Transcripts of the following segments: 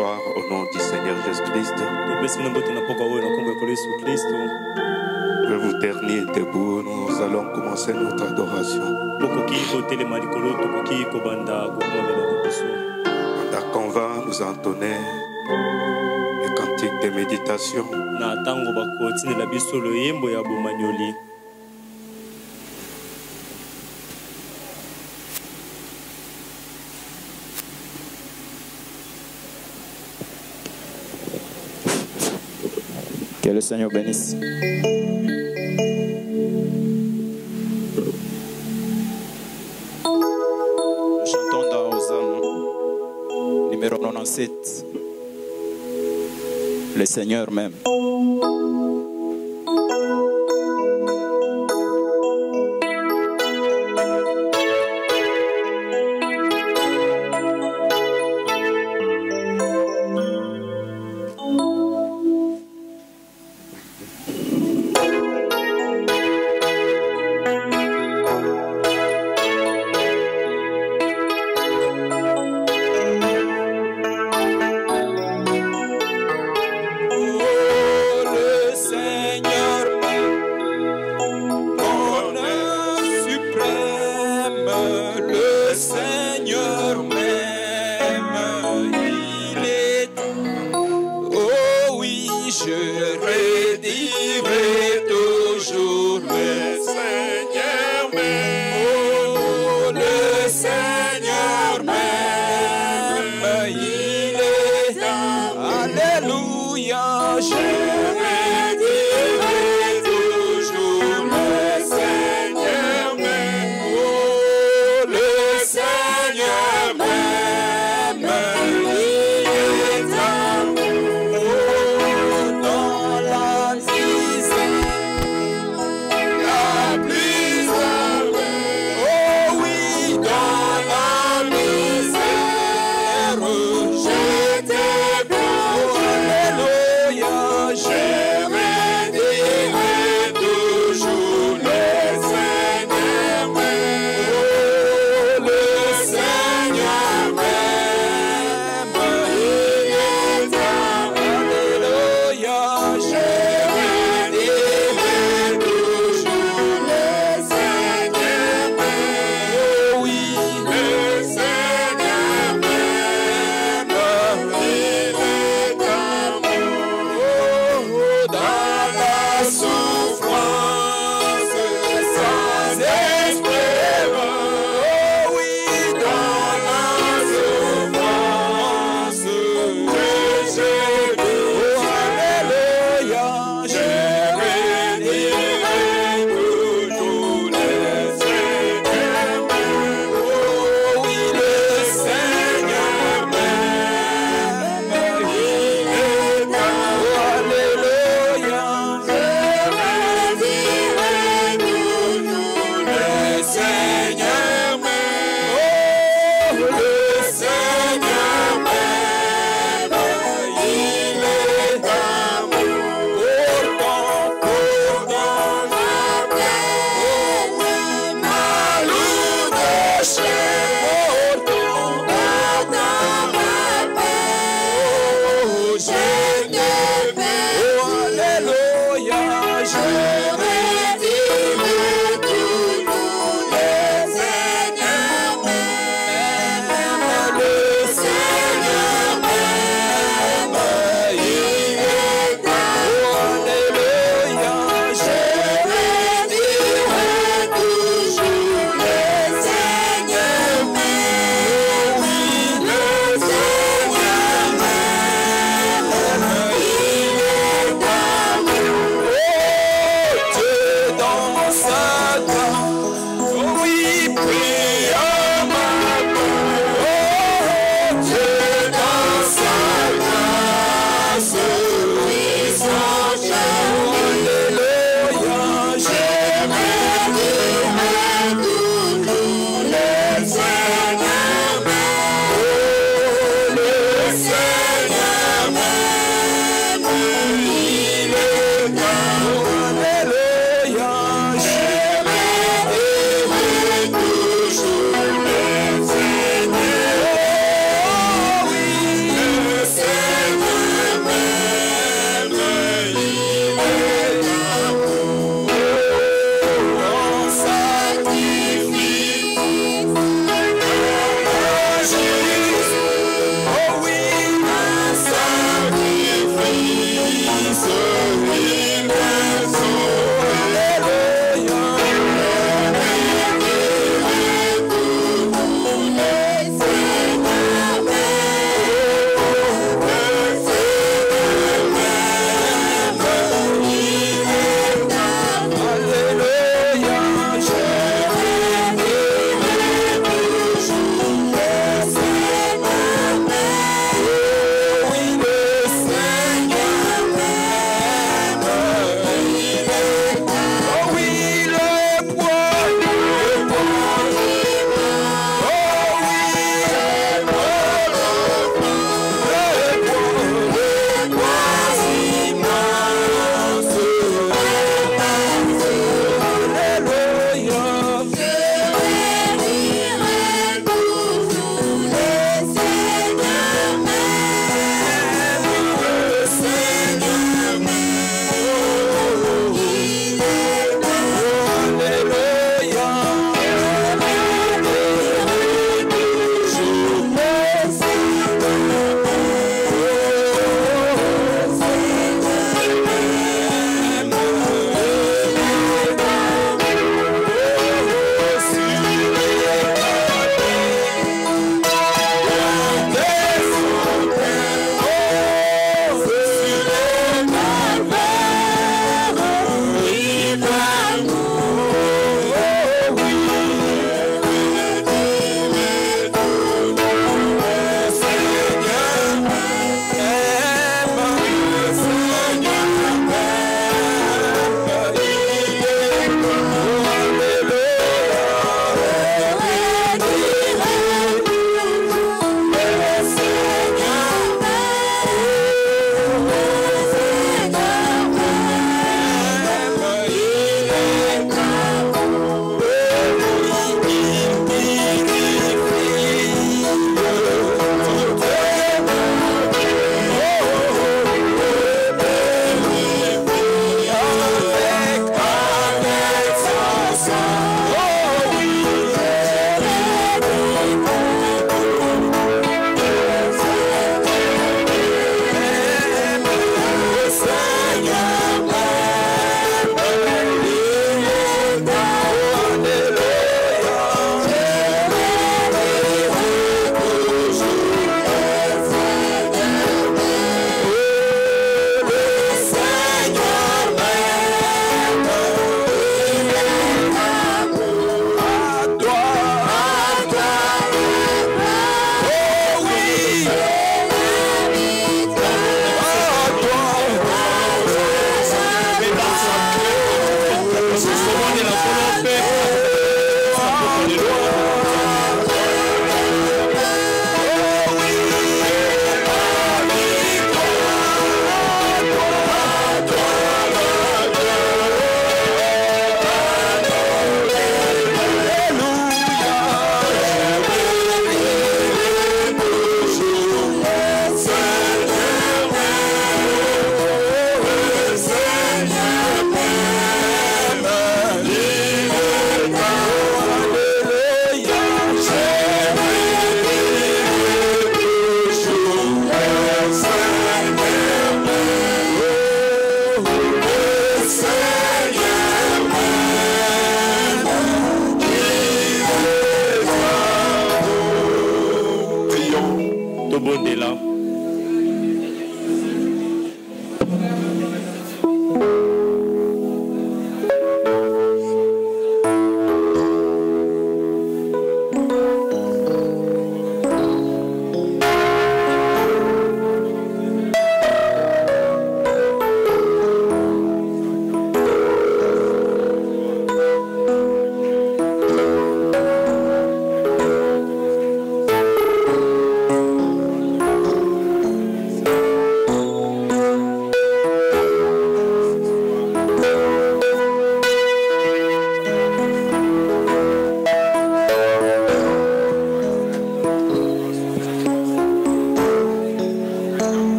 soir au nom du Seigneur Jésus-Christ. Que vous derniers debout, nous allons commencer notre adoration. Pendant qu'on va nous entonner les cantiques de méditation, que le Seigneur bénisse. Nous chantons dans Hosanna, numéro 97. Le Seigneur même.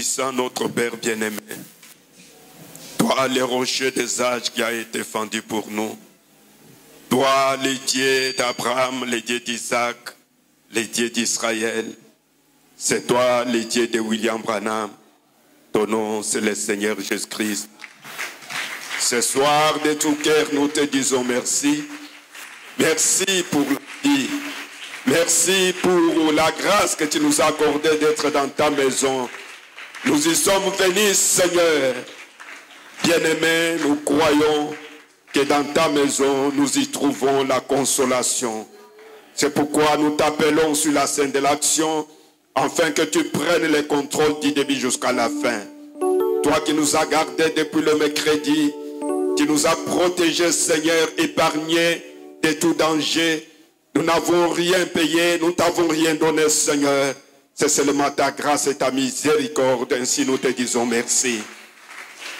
Tout-Puissant, notre Père bien-aimé, toi, le rocher des âges qui a été fendu pour nous, toi, les dieux d'Abraham, les dieux d'Isaac, les dieux d'Israël, c'est toi, les dieux de William Branham. Ton nom, c'est le Seigneur Jésus-Christ. Ce soir, de tout cœur, nous te disons merci. Merci pour la vie. Merci pour la grâce que tu nous as accordée d'être dans ta maison. Nous y sommes venus, Seigneur. Bien-aimés, nous croyons que dans ta maison, nous y trouvons la consolation. C'est pourquoi nous t'appelons sur la scène de l'action, afin que tu prennes le contrôle du début jusqu'à la fin. Toi qui nous as gardés depuis le mercredi, tu nous as protégés, Seigneur, épargnés de tout danger. Nous n'avons rien payé, nous ne t'avons rien donné, Seigneur. C'est seulement ta grâce et ta miséricorde. Ainsi nous te disons merci.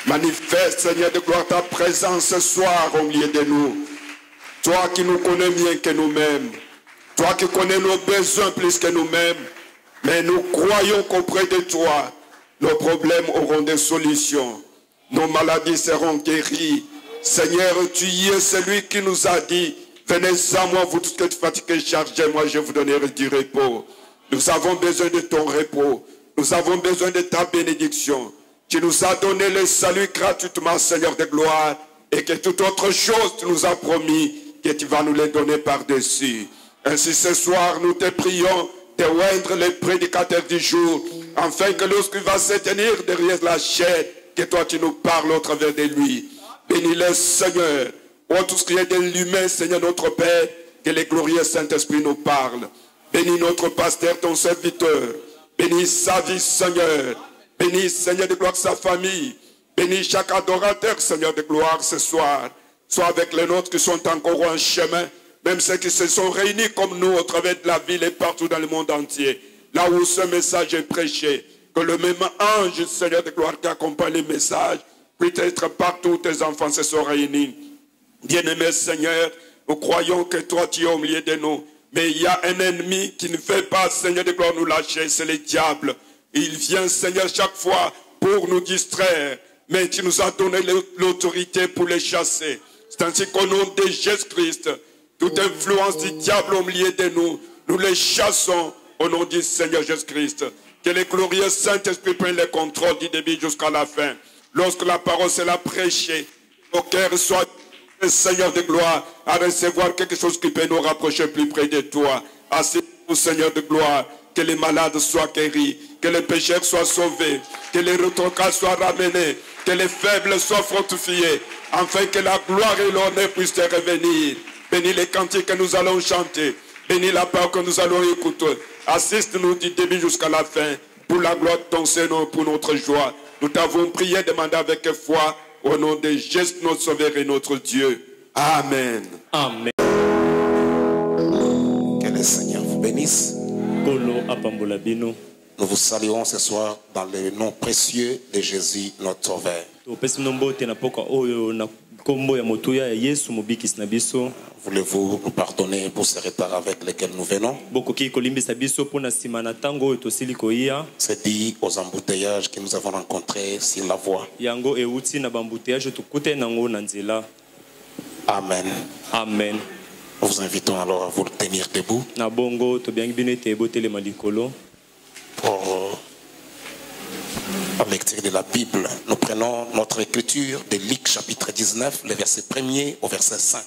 Manifeste, Seigneur de gloire, ta présence ce soir au milieu de nous. Toi qui nous connais mieux que nous-mêmes. Toi qui connais nos besoins plus que nous-mêmes. Mais nous croyons qu'auprès de toi, nos problèmes auront des solutions. Nos maladies seront guéries. Seigneur, tu y es celui qui nous a dit, venez à moi, vous tous que tu fatiguez et chargés, moi je vous donnerai du repos. Nous avons besoin de ton repos. Nous avons besoin de ta bénédiction. Tu nous as donné le salut gratuitement, Seigneur de gloire, et que toute autre chose, tu nous as promis que tu vas nous les donner par-dessus. Ainsi ce soir, nous te prions de oindre les prédicateurs du jour, afin que lorsqu'il va se tenir derrière la chaîne, que toi tu nous parles au travers de lui. Bénis-le, Seigneur. Oh, tout ce qui est de l'humain, Seigneur notre Père, que le glorieux Saint-Esprit nous parle. Bénis notre pasteur, ton serviteur. Bénis sa vie, Seigneur. Bénis, Seigneur de gloire, sa famille. Bénis chaque adorateur, Seigneur de gloire, ce soir. Sois avec les nôtres qui sont encore en chemin, même ceux qui se sont réunis comme nous au travers de la ville et partout dans le monde entier. Là où ce message est prêché, que le même ange, Seigneur de gloire, qui accompagne le message, puisse être partout où tes enfants se sont réunis. Bien-aimé Seigneur, nous croyons que toi tu es au milieu de nous. Mais il y a un ennemi qui ne fait pas, Seigneur de gloire, nous lâcher, c'est le diable. Il vient, Seigneur, chaque fois pour nous distraire. Mais tu nous as donné l'autorité pour les chasser. C'est ainsi qu'au nom de Jésus-Christ, toute influence du diable au milieu de nous, nous les chassons au nom du Seigneur Jésus-Christ. Que le glorieux Saint-Esprit prenne le contrôle du début jusqu'à la fin. Lorsque la parole sera prêchée, nos cœurs soient, Seigneur de gloire, à recevoir quelque chose qui peut nous rapprocher plus près de toi. Assiste-nous, Seigneur de gloire, que les malades soient guéris, que les pécheurs soient sauvés, que les retrocats soient ramenés, que les faibles soient fortifiés, afin que la gloire et l'honneur puissent te revenir. Bénis les cantiques que nous allons chanter, bénis la parole que nous allons écouter. Assiste-nous du début jusqu'à la fin, pour la gloire de ton Seigneur, pour notre joie. Nous t'avons prié, demandé avec foi, au nom de Jésus, notre Sauveur et notre Dieu. Amen. Amen. Que le Seigneur vous bénisse. Nous vous saluons ce soir dans le nom précieux de Jésus, notre Sauveur. Voulez-vous nous pardonner pour ce retard avec lequel nous venons? C'est dit aux embouteillages que nous avons rencontrés sur la voie. Amen. Amen. Nous vous invitons alors à vous tenir debout pour la lecture de la Bible. Nous prenons notre écriture de Luc chapitre 19, le verset 1er au verset 5.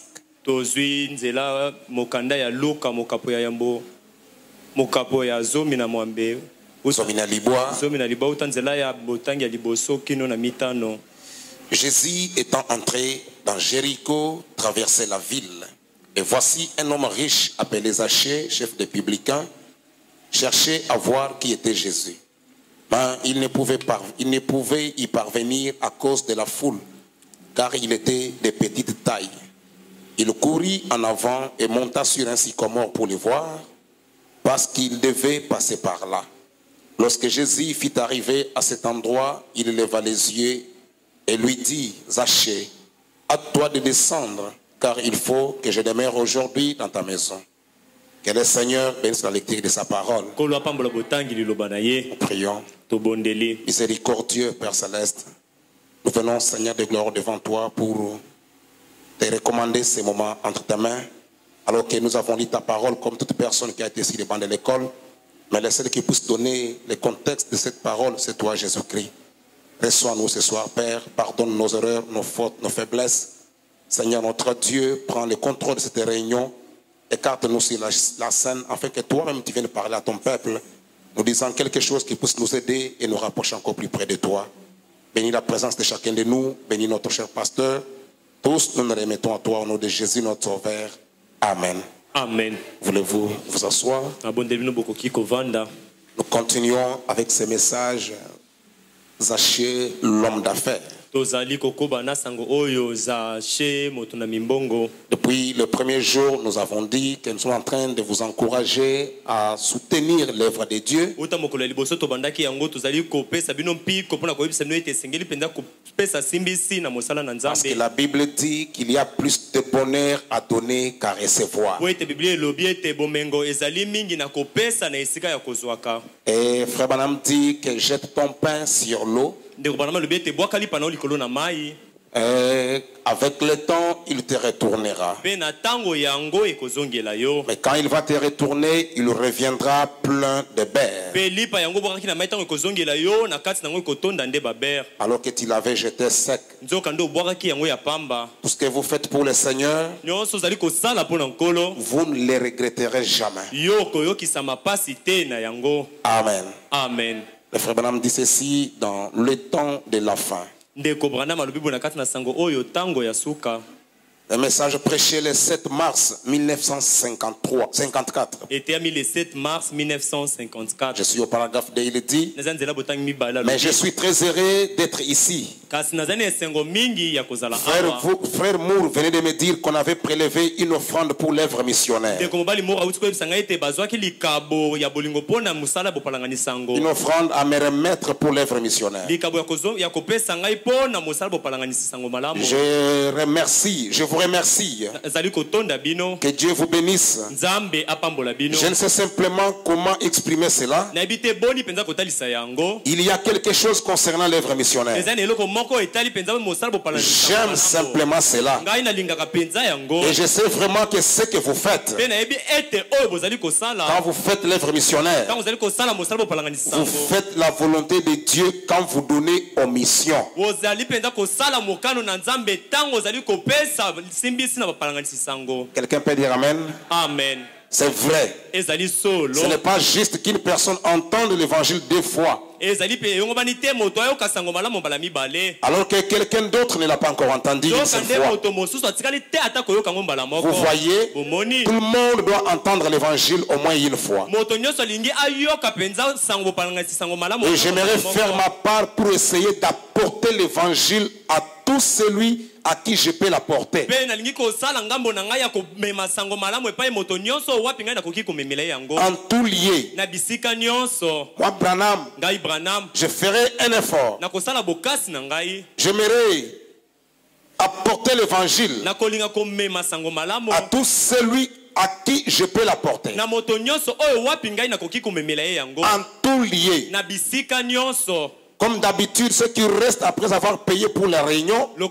Jésus étant entré dans Jéricho, traversait la ville. Et voici un homme riche appelé Zachée, chef des publicains, cherchait à voir qui était Jésus. Mais il ne pouvait y parvenir à cause de la foule, car il était de petite taille. Il courut en avant et monta sur un sycomore pour le voir, parce qu'il devait passer par là. Lorsque Jésus fut arrivé à cet endroit, il leva les yeux et lui dit, Zachée, hâte-toi de descendre, car il faut que je demeure aujourd'hui dans ta maison. Que le Seigneur bénisse la lecture de sa parole. Kolo apambola botangi liloba na ye. Nous prions. Tobondeli. Miséricordieux Père Céleste, nous venons Seigneur de gloire devant toi pour te recommander ces moments entre tes mains, alors que nous avons lu ta parole comme toute personne qui a été sur les bancs de l'école, mais le seul qui puisse donner le contexte de cette parole, c'est toi Jésus-Christ. Reçois-nous ce soir Père, pardonne nos erreurs, nos fautes, nos faiblesses. Seigneur notre Dieu, prends le contrôle de cette réunion, écarte-nous sur la scène afin que toi-même tu viennes parler à ton peuple, nous disant quelque chose qui puisse nous aider et nous rapprocher encore plus près de toi. Bénis la présence de chacun de nous, bénis notre cher pasteur. Tous nous nous remettons à toi au nom de Jésus notre Sauveur. Amen. Amen. Voulez-vous vous asseoir? Nous continuons avec ces messages. Zaché, l'homme d'affaires. Depuis le premier jour, nous avons dit que nous sommes en train de vous encourager à soutenir l'œuvre de Dieu. Parce que la Bible dit qu'il y a plus de bonheur à donner qu'à recevoir. Et Frère Branham dit que jette ton pain sur l'eau. Avec le temps, il te retournera. Mais quand il va te retourner, il reviendra plein de berres. Alors que tu l'avais jeté sec. Tout ce que vous faites pour le Seigneur, vous ne le regretterez jamais. Amen. Amen. Le frère Branham dit ceci dans le temps de la fin. Un message prêché le 7 mars 1954. Le 7 mars 1954. Je suis au paragraphe 2, il dit: mais je suis très heureux d'être ici. Frère Moore venait de me dire qu'on avait prélevé une offrande pour l'œuvre missionnaire. Une offrande à me remettre pour l'œuvre missionnaire. Je remercie, je vous remercie. Que Dieu vous bénisse. Je ne sais simplement comment exprimer cela. Il y a quelque chose concernant l'œuvre missionnaire. J'aime simplement cela. Et je sais vraiment que ce que vous faites, quand vous faites l'œuvre missionnaire, vous faites la volonté de Dieu quand vous donnez aux missions. Quelqu'un peut dire Amen? Amen. C'est vrai. Ce n'est pas juste qu'une personne entende l'évangile deux fois, alors que quelqu'un d'autre ne l'a pas encore entendu une seule fois. Vous voyez, tout le monde doit entendre l'évangile au moins une fois. Et j'aimerais faire ma part pour essayer d'apporter l'évangile à tout celui à qui je peux l'apporter. En tout lieu, moi Branham, je ferai un effort. J'aimerais apporter l'évangile à tout celui à qui je peux l'apporter. En tout lieu. Comme d'habitude, ceux qui restent après avoir payé pour la réunion et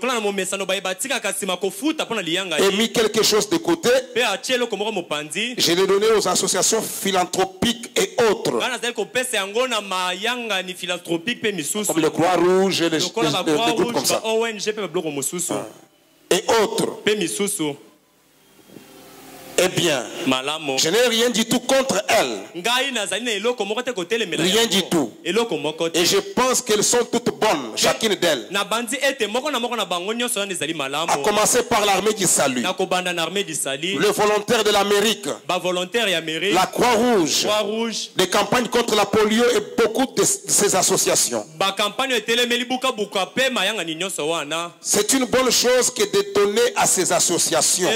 mis quelque chose de côté, je l'ai donné aux associations philanthropiques et autres, comme le Croix-Rouge et les groupes comme ça, et autres. Eh bien, je n'ai rien du tout contre elles. Rien du tout. Et je pense qu'elles sont toutes bonnes, chacune d'elles. À commencer par l'armée du salut, le volontaire de l'Amérique, la Croix-Rouge, des campagnes contre la polio et beaucoup de ces associations. C'est une bonne chose que de donner à ces associations.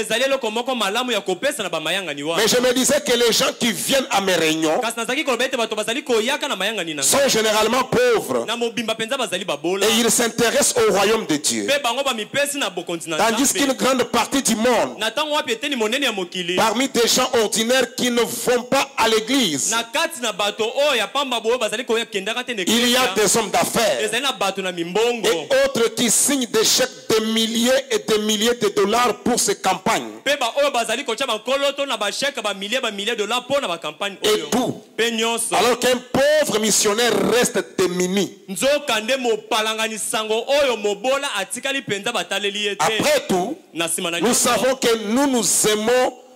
kopesa na bamayangani wa. Mais je me disais que les gens qui viennent à mes réunions Kasi nazaki koloba ete bato bazali koyaka na mayangani na. sont généralement pauvres Na mobimba penza bazali babola. et ils s'intéressent au royaume de Dieu. Pe bango ba mipesi na bokonzi na. Tandis qu'une grande partie du monde, Na tango wapi eteni monene ya mokili. parmi des gens ordinaires qui ne vont pas à l'église, Na kati na bato oyo ya pamba boyo bazali koya kendaka te ne. il y a des hommes d'affaires Ezali na bato na mimbongo. et autres qui signent des chèques de milliers et de milliers de dollars pour ces campagnes. Pe ba oyo bazali kocha ba koloto na ba chèque ba milliers de dollars pour na ba campagne Et oyo. tout. Pe nyonso. Alors qu'un pauvre missionnaire reste démuni. Nzokande mopalangani sango oyo mobola atikali penza bataleli ete. Après tout, Na sima na nous nyonso. savons que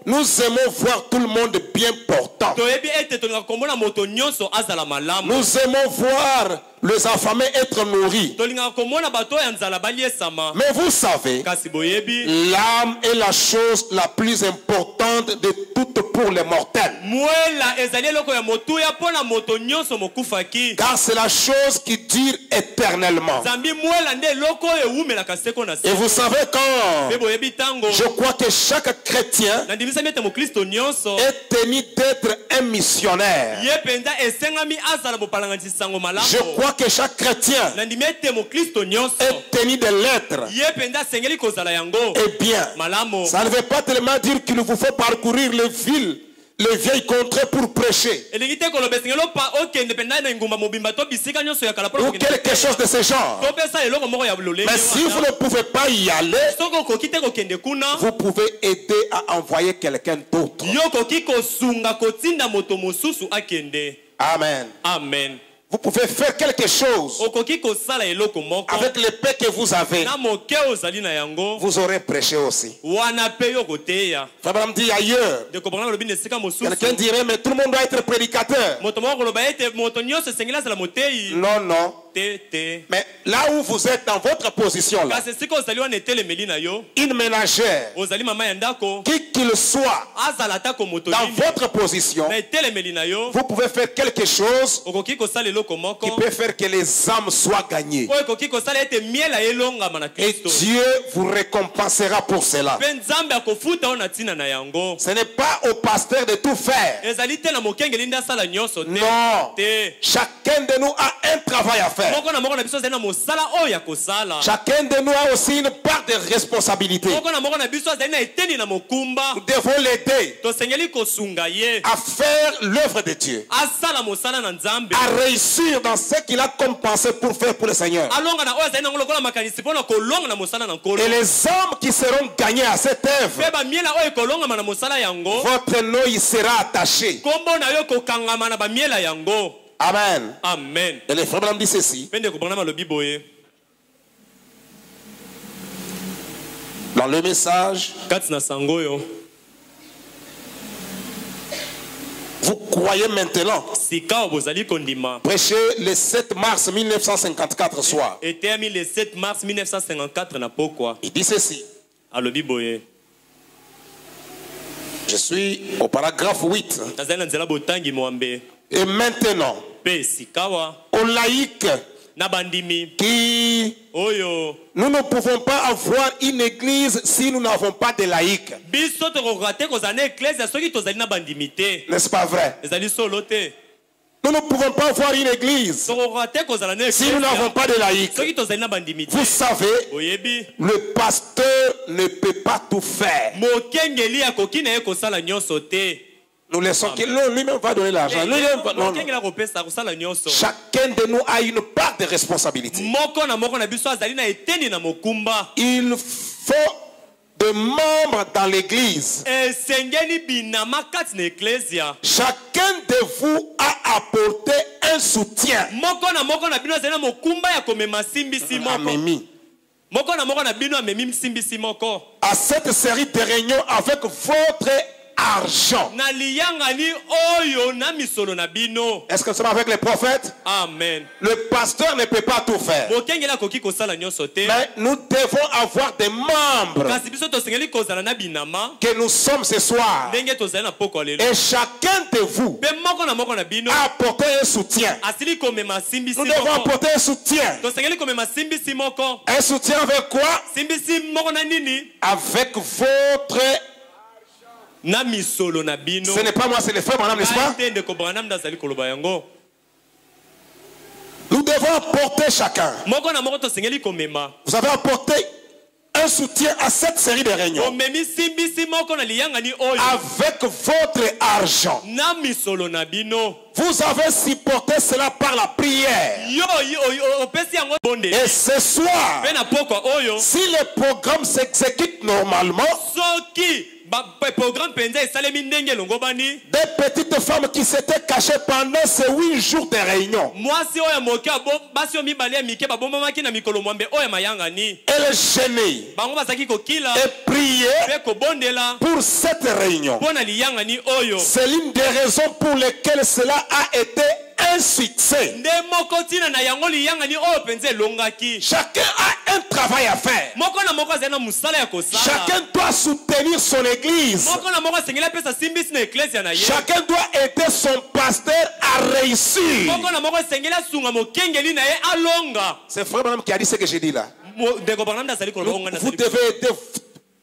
nous aimons voir tout le monde bien portant. Toyebi ete tolinga komona moto nyonso azala malamu. Nous aimons voir les affamés être nourris. Tolinga komona bato ya nzala baliesama. Mais vous savez, Kasi boyebi l'âme est la chose la plus importante de toutes pour les mortels. mwela ezali eloko ya motuya pona moto nyonso mokufaki. Car c'est la chose qui dure éternellement. Zambi mwela nde eloko oyo ewumelaka seko na Et seko. vous savez quand Pe boyebi tango. je crois que chaque chrétien Nandimisami ete mokristo nyonso. est tenu d'être un missionnaire. Ye penza esengami azala bopalangani sango malamu. Je crois que chaque chrétien Nandimi ete mokristo nyonso. est tenu de l'être. Ye penza sengeli kozala yango. Eh bien, Malamu. ça ne veut pas tellement dire qu'il vous faut parcourir les villes, les vieilles contrées pour prêcher. Elingi te koloba esengeli okende penza na ngumba mobimba to bisika nyonso ya kala pona Ou quelque chose de ce genre. topesa eloko moko ya lolenge Mais si vous ne pouvez pas y aller, soko okoki te kokende kuna vous pouvez aider à envoyer quelqu'un d'autre. yo okoki kosunga kotinda moto mosusu akende. Amen. Amen. Vous pouvez faire quelque chose Okoki kosala eloko moko avec l'épée que vous avez. na moke ozali na yango Vous aurez prêché aussi. wana pe yo koteya. Frère dit ailleurs. De comprendre lobi nesika mosusu. Quelqu'un dirait, mais tout le monde doit être prédicateur. Moto moko koloba ete moto nyonso esengeli azala motei. Non, non. Te. Mais là où vous êtes dans votre position là, Kasi sika ozali wana etelemeli na yo. une ménagère, Ozali mama ya ndako. qui qu'il soit, Azala tako moto dans nini. votre position, Na etelemeli na yo. vous pouvez faire quelque chose Okoki kosala eloko qui moko. peut faire que les âmes soient gagnées. Oyo ekoki kosala ete miela elongama na Et Kristo. Dieu vous récompensera pour cela. Mpe nzambe akofuta oyo na ntina na yango. Ce n'est pas au pasteur de tout faire. Ezali te na mokengeli nde asala nyonso te. Non. Te. Chacun de nous a un travail à faire. Moko na moko na biso azali na mosala oyo ya kosala. Chacun de nous a aussi une part de responsabilité. Moko na biso azali na eteni na mokumba. Nous devons l'aider Tosengeli kosunga ye. à faire l'œuvre de Dieu, Asala mosala na nzambe. à réussir dans ce qu'il a compensé pour faire pour le Seigneur. Alonga na oyo azali nango lokola makanisi mpona kolonga na mosala na nkolo. Et les âmes qui seront gagnées à cette œuvre, Mpe bamiela oyo ekolongama na mosala yango. votre nom y sera attaché. Kombo na yo ekokangama na bamiela yango. Amen. Amen. Et les frères me disent ceci. Mpe nde kobrana malobi boye. Dans le message, Kati na sango yo. vous croyez maintenant. Sika oyo bozali kondima. Prêché le 7 mars 1954 soir. Eteyami le 7 mars 1954 na pokwa. Il dit ceci. Alobi boye. Je suis au paragraphe 8. Nazali na nzela botangi mwambe. Et maintenant, Pe sikawa. aux laïcs Na bandimi. qui... Oyo. Nous ne pouvons pas avoir une église si nous n'avons pas de laïcs. Biso tokoka te kozala na eklezia soki tozali na bandimi te. N'est-ce pas vrai? Ezali solo te. Nous ne pouvons pas avoir une église Tokoka te kozala na si nous n'avons eklezia pas de laïcs. soki tozali na bandimi te. Vous savez, Oyebi. le pasteur ne peut pas tout faire. Mokengeli akoki na ye kosala nyonso te. Nous laissons qu'il lui-même va donner l'argent. Lui-même va- non, non. Mokengeli akopesa kosala nyonso. Chacun de nous a une part de responsabilité. Moko na biso azali na eteni na mokumba. Il faut de membres dans l'église. Esengeli binama kati na eklezia. Chacun de vous a apporté un soutien. Moko na bino azali na mokumba ya komema simbisi moko. Amémi. Moko na bino amemi simbisi moko. À cette série de réunions avec votre argent. Na liyangani oyo na misolo na bino. Est-ce que nous sommes avec les prophètes? Amen. Le pasteur ne peut pas tout faire. Mokengeli akoki kosala nyonso te. Mais nous devons avoir des membres Kasi biso tosengeli kozala na binama. que nous sommes ce soir. Ndenge tozali na poko lelo. Et chacun de vous Pe moko na bino. a apporté un soutien. Asili komema simbisi Nous devons moko. apporter un soutien. Tosengeli komema simbisi moko. Un soutien avec quoi? Simbisi moko na nini? Avec votre... na misolo na bino. Ce n'est pas moi, c'est le frère Branham, n'est-ce pas? Nous devons apporter chacun. Vous avez apporté un soutien à cette série de réunions avec votre argent. Vous avez supporté cela par la prière. Et ce soir, si le programme s'exécute normalement, des petites femmes qui s'étaient cachées pendant ces 8 jours de réunion, elles gênaient et priaient pour cette réunion. C'est l'une des raisons pour lesquelles cela a été un succès. Chacun a un travail à faire. Chacun doit soutenir son église. Chacun doit aider son pasteur à réussir. C'est frère Branham qui a dit ce que j'ai dit là. Vous devez aider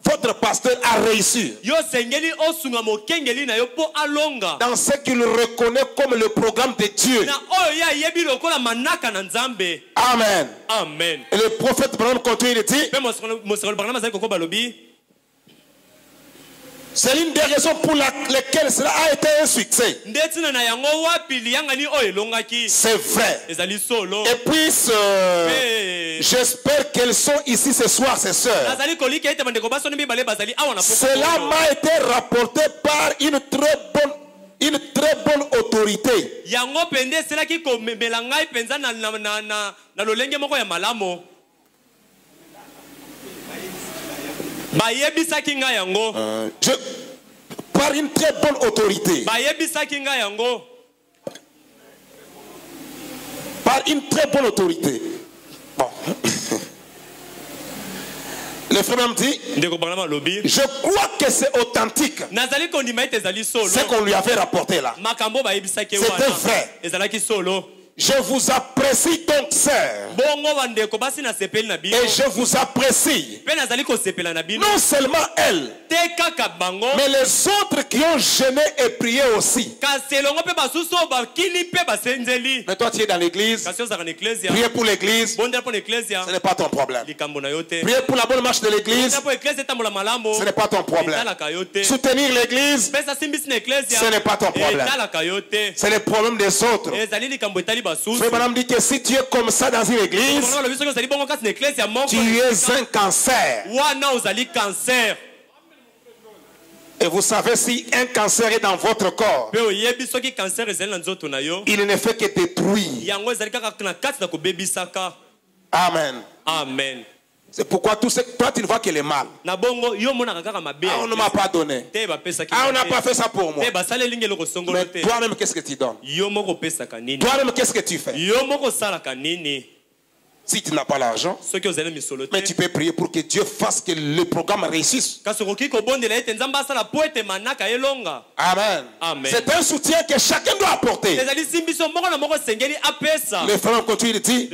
votre pasteur a réussi dans ce qu'il reconnaît comme le programme de Dieu. Amen. Amen. Et le prophète Branham continue de dire, c'est l'une des raisons pour lesquelles cela a été un succès. C'est vrai. Et puis, j'espère qu'elles sont ici ce soir, ces sœurs. Cela m'a été rapporté par une très bonne autorité. Par une très bonne autorité. Par une très bonne autorité. Bon. Le frère me dit, je crois que c'est authentique. Ce qu'on lui avait rapporté là. C'était vrai. Je vous apprécie donc, sœur. Et je vous apprécie. Non seulement elle, mais les autres qui ont gêné et prié aussi. Mais toi, tu es dans l'église. Prier pour l'église, ce n'est pas ton problème. Prier pour la bonne marche de l'église, ce n'est pas ton problème. Soutenir l'église, ce n'est pas ton problème. C'est le problème des autres. Frère Branham dit que si tu es comme ça dans une église, tu es un cancer. Et vous savez, si un cancer est dans votre corps, il ne fait que détruire. Amen. Amen. C'est pourquoi tout ce que toi tu ne vois que le mal. Ah, on ne m'a pas donné. Ah, on n'a pas fait ça pour moi. Mais toi-même, qu'est-ce que tu donnes? Toi-même, qu'est-ce que tu fais? Si tu n'as pas l'argent, mais tu peux prier pour que Dieu fasse que le programme réussisse. Amen. Amen. C'est un soutien que chacun doit apporter. Le frère continue de dire,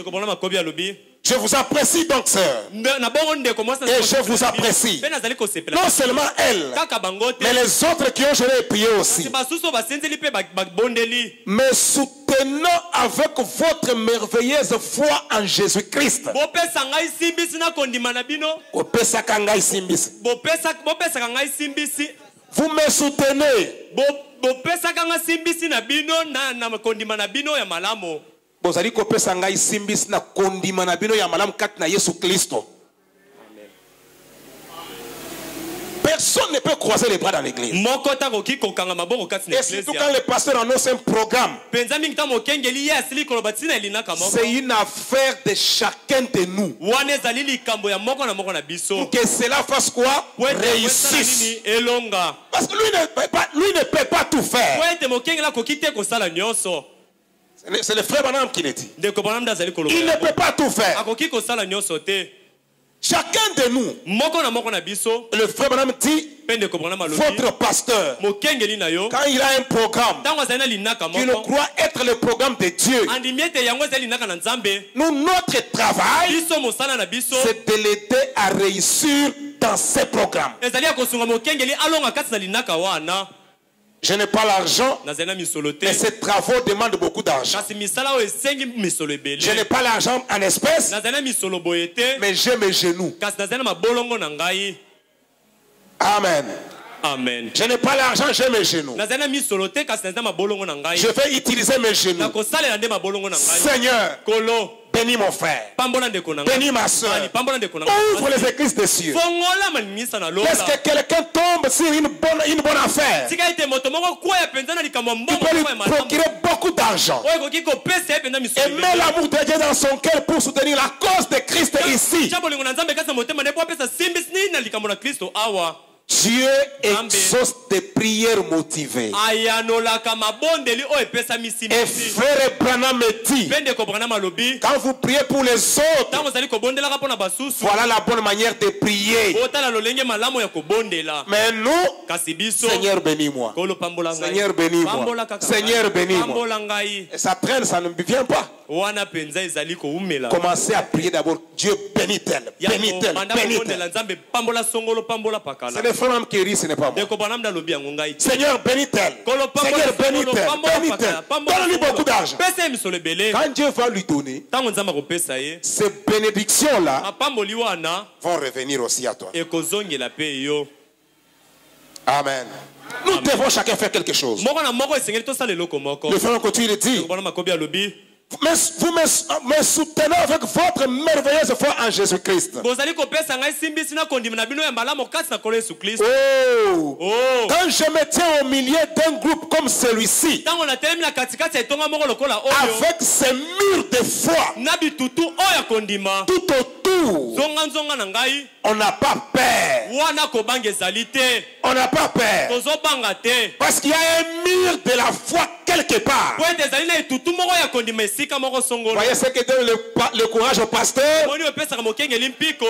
je vous apprécie donc, sœur. Et je vous apprécie. Non seulement elle, mais les autres qui ont gêné et prié aussi. Mais soutenons avec votre merveilleuse foi en Jésus-Christ. Vous me soutenez. Bozali kopesa ngai simbisi na kondima na bino ya malamu kati na Yesu Kristo. Personne ne peut croiser les bras dans l'église. Et surtout quand le pasteur annonce un programme, c'est une affaire de chacun de nous. Pour que cela fasse quoi? Réussisse. Parce que lui ne peut pas tout faire. C'est le frère Branham qui le dit. Il ne peut pas tout faire. Chacun de nous, le frère Branham dit, votre pasteur, quand il a un programme qu'il croit être le programme de Dieu, nous, notre travail, c'est de l'aider à réussir dans ces programmes. ezali ya kosunga mokengeli alonga kati na linaka wana. Je n'ai pas l'argent, nazali na misolo te mais ces travaux demandent beaucoup d'argent. kasi misala oyo esengi misolo ebele. Je n'ai pas l'argent en espèces, nazali na misolo boye te mais j'ai mes genoux. kasi nazali na mabolongo na ngai. Amen. Amen. Je n'ai pas l'argent, j'ai mes genoux. nazali na misolo te kasi nazali na mabolongo na ngai. Je vais utiliser mes genoux. nakosalela nde mabolongo na ngai. Seigneur, kolo bénis mon frère. pambola ndeko na ngai. Bénis ma soeur. pambola ndeko na Ouvre ngai. les églises des cieux. fongola malimisa na lola. Est-ce que quelqu'un tombe sur une bonne affaire? tika ete moto moko kwaya penza na likambo ya Tu mbongo peux lui moko ya malamu. procurer beaucoup d'argent. oyo ekoki kopesa ye penza Et misolo mets l'amour de Dieu dans son cœur pour soutenir la cause de Christ ici. tia bolingo na nzambe kasi na motema nde po apesa simbisi nini na likambo na kristo awa. Dieu exauce des prières motivées. ayanolaka mabondeli oyo epesa Et misimbisi. frère Branham me dit, mpe ndeko branham alobi quand vous priez pour les autres, ntango ozali kobondelaka mpo na basusu voilà la bonne manière de prier. otala lolenge malamu ya kobondela. Mais nous, kasi biso Seigneur bénis-moi. kolo pambola ngai. Seigneur bénis-moi. Pambola kaka Seigneur ngai. bénis-moi. pambola ngai. Et ça traîne, ça ne me vient pas. wana penza ezali koumela. Commencez à prier d'abord. Dieu bénis-elle, bénis-elle, banda bénis-elle. kobondela nzambe pambola songolo pambola C'est pakala. le frère qui rit, ce n'est pas moi. ndeko branham alobi yango ngai te. Seigneur bénis-elle. Seigneur bénis-elle, bénis-elle. Donne-lui beaucoup d'argent. pesa ye misolo ebele. Quand Dieu va lui donner, ntango nzambe akopesa ye ces bénédictions-là mapamboli wana vont revenir aussi à toi. ekozongela mpe yo. Amen. Nous devons chacun faire quelque chose. moko na moko esengeli tosala eloko moko. Le frère continue de dire, ndeko branham akobi alobi mais vous me soutenez avec votre merveilleuse foi en Jésus-Christ. bozali kopesa ngai simbisi na kondima na bino ya malamu kati na kolo yesu kristo. Oh! Oh. Quand je me tiens au milieu d'un groupe comme celui-ci, ntango natelemi na katikati ya etonga moko lokola oyo avec ces murs de foi na bitutu oyo ya kondima tout autour, nzonga na ngai on n'a pas peur. wana kobanga ezali te. On n'a pas peur. tozobanga te Parce qu'il y a un mur de la foi quelque part. po ete ezali na etutu moko ya kondima esika moko songolo. Voyez ce que donne le courage au pasteur. moni oyo epesaka mokengeli mpiko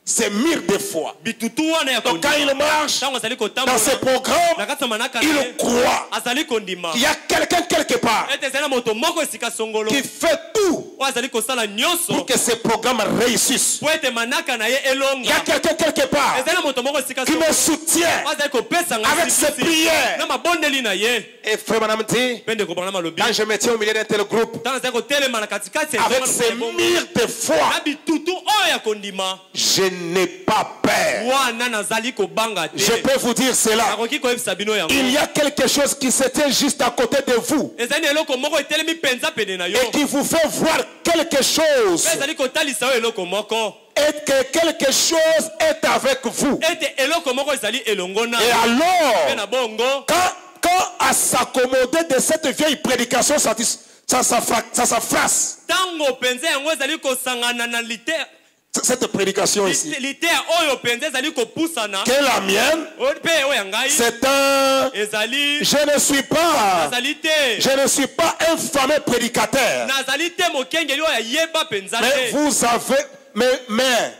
Ces murs de foi. bitutu wana ya Donc quand kondima. il marche ntango azali dans ses kotambola programmes, na kati ya manaka na il ye croit azali kondima qu'il y a quelqu'un quelque part ete ezali na moto moko esika songolo qui fait tout oyo azali kosala nyonso pour que ces programmes réussissent. po ete manaka na ye Il y a elonga. quelqu'un quelque part ezali na moto moko esika qui me songolo soutient oyo azali kopesa ngai avec ses simbisi prières. na mabondeli na ye. Et frère Madame dit, mpe ndeko branham alobi quand je me tiens au milieu d'un tel groupe, ntango azali kotelema na katikati ya avec etonga ces na bongo, murs de foi, na bitutu oyo ya kondima je n'ai pas peur. wana nazali kobanga Je te. peux vous dire cela. nakoki koyebisa bino yango. Il y a quelque chose qui se tient juste à côté de vous ezali na eloko moko etelemi mpenza pene na yo et qui vous fait voir quelque chose mpe ezali kotalisa yo eloko moko et que quelque chose est avec vous. ete eloko moko ezali elongo na Et yo. mpe na alors, bongo quand à s'accommoder de cette vieille prédication, ça s'afface. ntango mpenza yango ezali kosangana na Cette prédication ici, liteya oyo mpenza ezali kopusana que la mienne, mpe oyo ya ngai c'est un... ezali Je ne suis pas... nazali te Je ne suis pas un fameux prédicateur. nazali te mokengeli oyo ayeba mpenza Mais te vous avez... Mais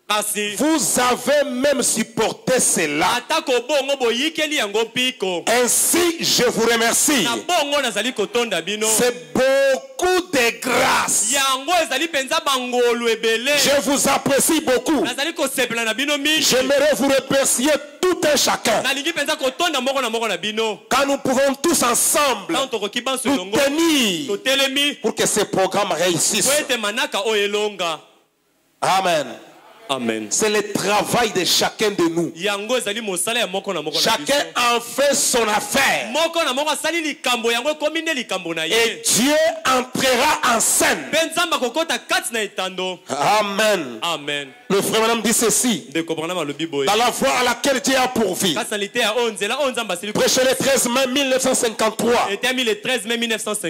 kasi vous avez même supporté cela. atako bongo boyikeli yango mpiko Ainsi, je vous remercie. na bongo nazali kotonda bino. C'est beaucoup de grâce. yango ezali mpenza bangolu ebele Je vous apprécie beaucoup. nazali kosepela na bino mingi. J'aimerais vous remercier tout un chacun. nalingi mpenza kotonda moko na bino Quand nous pouvons tous ensemble ntango tokoki banso nous elongo tenir totelemi pour que ces programmes réussissent. po ete manaka oyo elonga. Amen. Amen. C'est le travail de chacun de nous. yango ezali mosala ya moko na moko na Chacun biso. en fait son affaire. moko na moko asali likambo yango ekomi nde likambo na Et ye Dieu entrera en scène. mpe nzambe akokota kati na etando. Amen. amen. Le frère madame dit ceci. ndeko branham alobi boye Dans la voie à laquelle Dieu a pourvu. kasi na liteya oyo nzela oyo nzambe asili Prêché le 13 mai 1953. eteyami le 13 mai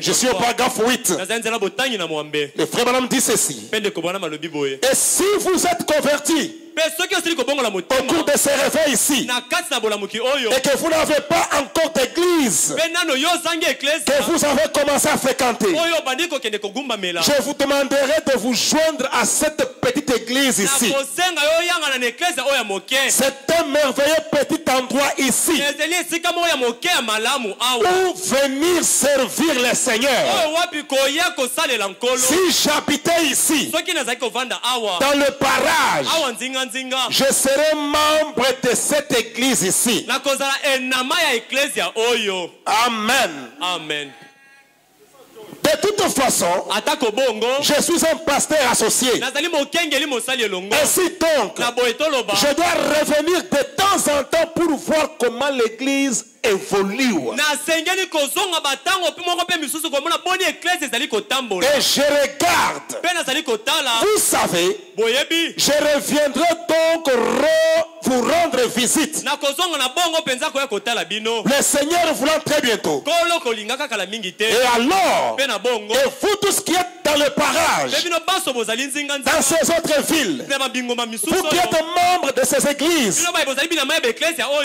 Je suis au 1953 paragraphe 8. nazali nzela botangi na mwambe. Le frère madame dit ceci. mpe ndeko branham alobi boye Et si vous êtes convertis mpe soki osili kobongola au motema cours de ce réveil ici na kati na bolamuki oyo et que vous n'avez pas encore d'église mpe nano yo ozangi eklesi que vous avez commencé à fréquenter, oyo obandi kokende kogumbamela je vous demanderai de vous joindre à cette petite église ici. nakosenga yo oyangana na eklesi oyo ya moke. C'est un merveilleux petit endroit ici ezali esika moko ya moke ya malamu awa où venir servir le Seigneur. oyo wapi koya kosalela nkolo. Si j'habitais ici, soki nazali kovanda awa dans le parage, awa nzinga nzinga. Je serai membre de cette église ici. Nakozala enama ya ecclesia oyo. Amen. Amen. De toute façon, Atako bongo. je suis un pasteur associé. Nazali mokengeli mosali elongo. Ainsi donc, Na boetoloba. je dois revenir de temps en temps pour voir comment l'église évolue. Na sengeli kozonga batango pe moko pe misusu komona boni ecclesia ezali kotambola. Et je regarde. Pe nazali kotala. Vous savez, Boyebi. je reviendrai donc vous rendre visite. Na kozonga na bongo penza koya kotala bino. Le Seigneur voulant très bientôt. Kolo kolingaka kala mingi te. Et alors, Pe na bongo. et vous tous qui êtes dans le parage, Pe bino baso bozali nzinga dans ces autres villes, Pe mabingo ma misusu. vous qui êtes membres de ces églises, Bino ba bozali bina ma ecclesia oyo.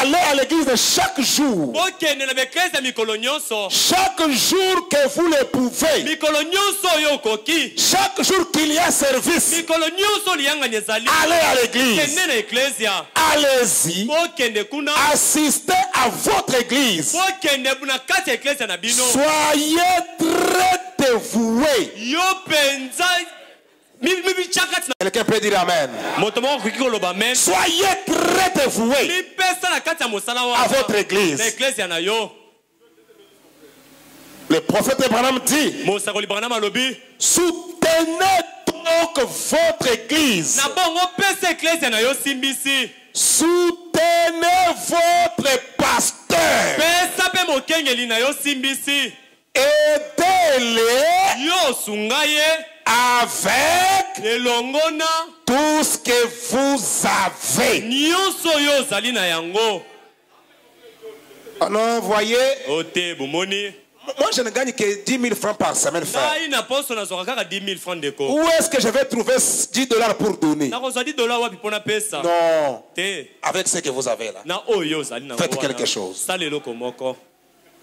allez à l'église de chaque jour. Bokende na ecclesia mikolo nyonso. Chaque jour que vous le pouvez. Mikolo nyonso yo koki. Chaque jour qu'il y a service, Mikolo nyonso liyanga nyezali. allez à l'église. Kende na ecclesia. Allez-y. Bokende kuna. Assistez à votre église. Bokende na kati ya ecclesia na bino. Soyez très dévoués. Yo penza mi chakati na Quelqu'un peut dire Amen. moto moko koki koloba amen. Soyez très dévoués Mi pesa na kati ya mosala à wana. votre église. Na ecclesia na yo. Le prophète Abraham dit, Mosakoli Branham alobi. soutenez donc votre église. Na bongo pesa ecclesia na yo simbisi. Soutenez votre pasteur. Pesa pe mokengeli na yo simbisi. Aidez-les Yo sunga ye. avec Elongona. tout ce que vous avez. Nyonso yo zali na yango. Alors, voyez, Ote bomoni. moi je ne gagne que 10 000 francs par semaine, frère. Ngai na poso na zoka kaka 10 000 francs deko. Où est-ce que je vais trouver 10 dollars pour donner? Na kozwa $10 wapi pona pesa. Non, Te. avec ce que vous avez là. Na oyo zali na. Faites quelque chose. Saleloko moko.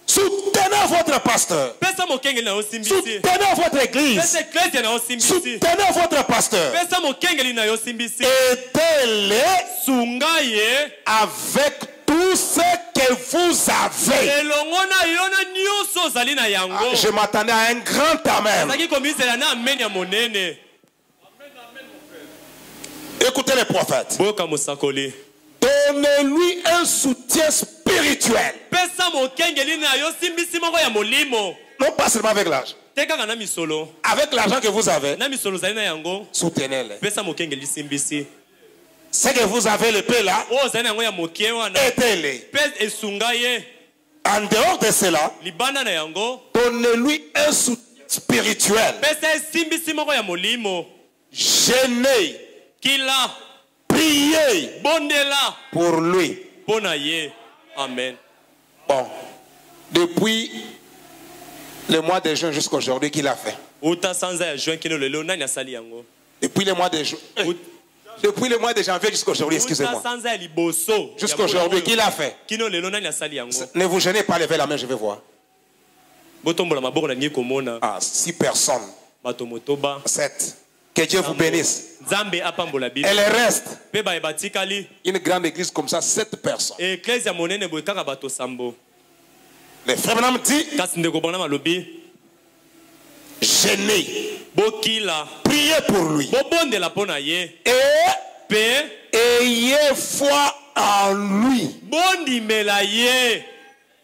Soutenez votre pasteur. Pesa mokengeli na yo simbisi. Soutenez votre église. Pesa ecclesia na yo simbisi. Soutenez votre pasteur. Pesa mokengeli na yo simbisi. Aidez-les Sunga ye. avec tout ce que vous avez. Elongona yo na nyonso zali na yango. Je m'attendais à un grand amen. Saki komisela na amen ya monene. Écoutez les prophètes. Boka mosakoli. Donnez-lui un soutien spirituel. Pesa mokengeli na yo simbisi moko ya molimo. Non pas seulement avec l'argent. Te kaka na misolo. Avec l'argent que vous avez, Na misolo zali na yango. soutenez-les. Pesa mokengeli simbisi. Ce que vous avez le paix là, O zali na yango ya mokie wana. aidez-les. Pesa esunga ye. En dehors de cela, Libanda na yango. donnez-lui un soutien spirituel. Pesa esimbisi moko ya molimo. Gênez, Kila. priez Bondela. pour lui. Pona ye. Amen. Bon, depuis le mois de juin jusqu'à aujourd'hui, qu'il a fait? Uta sanza ya juin kino lelo nani asali yango. Depuis le mois de juin. Depuis le mois de janvier jusqu'à aujourd'hui, excusez-moi. Uta sanza ya liboso. Jusqu'à aujourd'hui, qu'il a fait? Kino lelo nani asali yango. Ne vous gênez pas, levez la main, je vais voir. Botombola maboko na ngi komona. Ah, 6 personnes. Bato motoba. 7. Que Dieu vous bénisse. Nzambe apambola bino. Et le reste, Pe ba ebatikali. une grande église comme ça, 7 personnes. Ecclesia monene boye kaka bato sambo. Le frère Branham dit, Kasi ndeko Branham alobi. gênez, Bokila. priez pour lui. Bobondela pona ye. Et Pe. ayez foi en lui. Bondimela ye.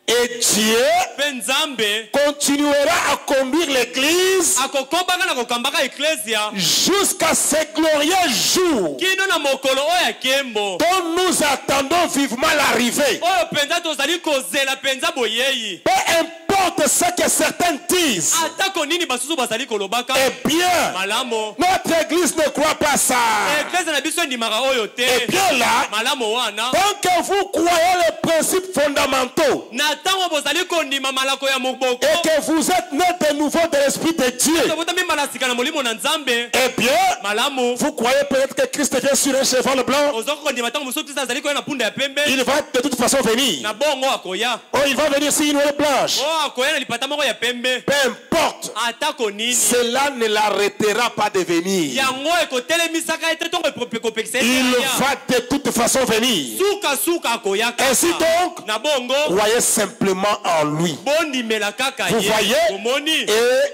Et Dieu Pe Nzambe. continuera à conduire l'église Akokobaka na kokambaka ecclesia. jusqu'à ce glorieux jour Kino na mokolo oya kembo. dont nous attendons vivement l'arrivée. Oyo penza tozali kozela penza boyeyi. Peu importe ce que certains disent, Atako nini basusu bazali kolobaka. eh bien, Malamo. notre église ne croit pas ça. Ecclesia na biso ndimaka oyo te. Eh bien là, Malamo wana. tant que vous croyez les principes fondamentaux Na tango bozali kondima malako ya moboko. et que vous êtes nés de nouveau de l'Esprit de Dieu, Tobotami malasika na molimo na Nzambe. eh bien, Malamo. vous croyez peut-être que Christ vient sur un cheval blanc. Ozoko kondima tango mosusu tisa azali koya na punda ya pembe. Il va de toute façon venir. Na bongo akoya. Oh, il va venir sur une oreille blanche. Oh akoya na lipata moko ya pembe. Peu importe, Atako nini. cela ne l'arrêtera pas de venir. Yango ekotelemisaka ete tongo ekopekisa Il ete ya. va de toute façon venir. Suka akoya kaka. Ainsi donc, Na bongo. croyez simplement en lui. Bondimela kaka Vous ye. voyez? Omoni. Et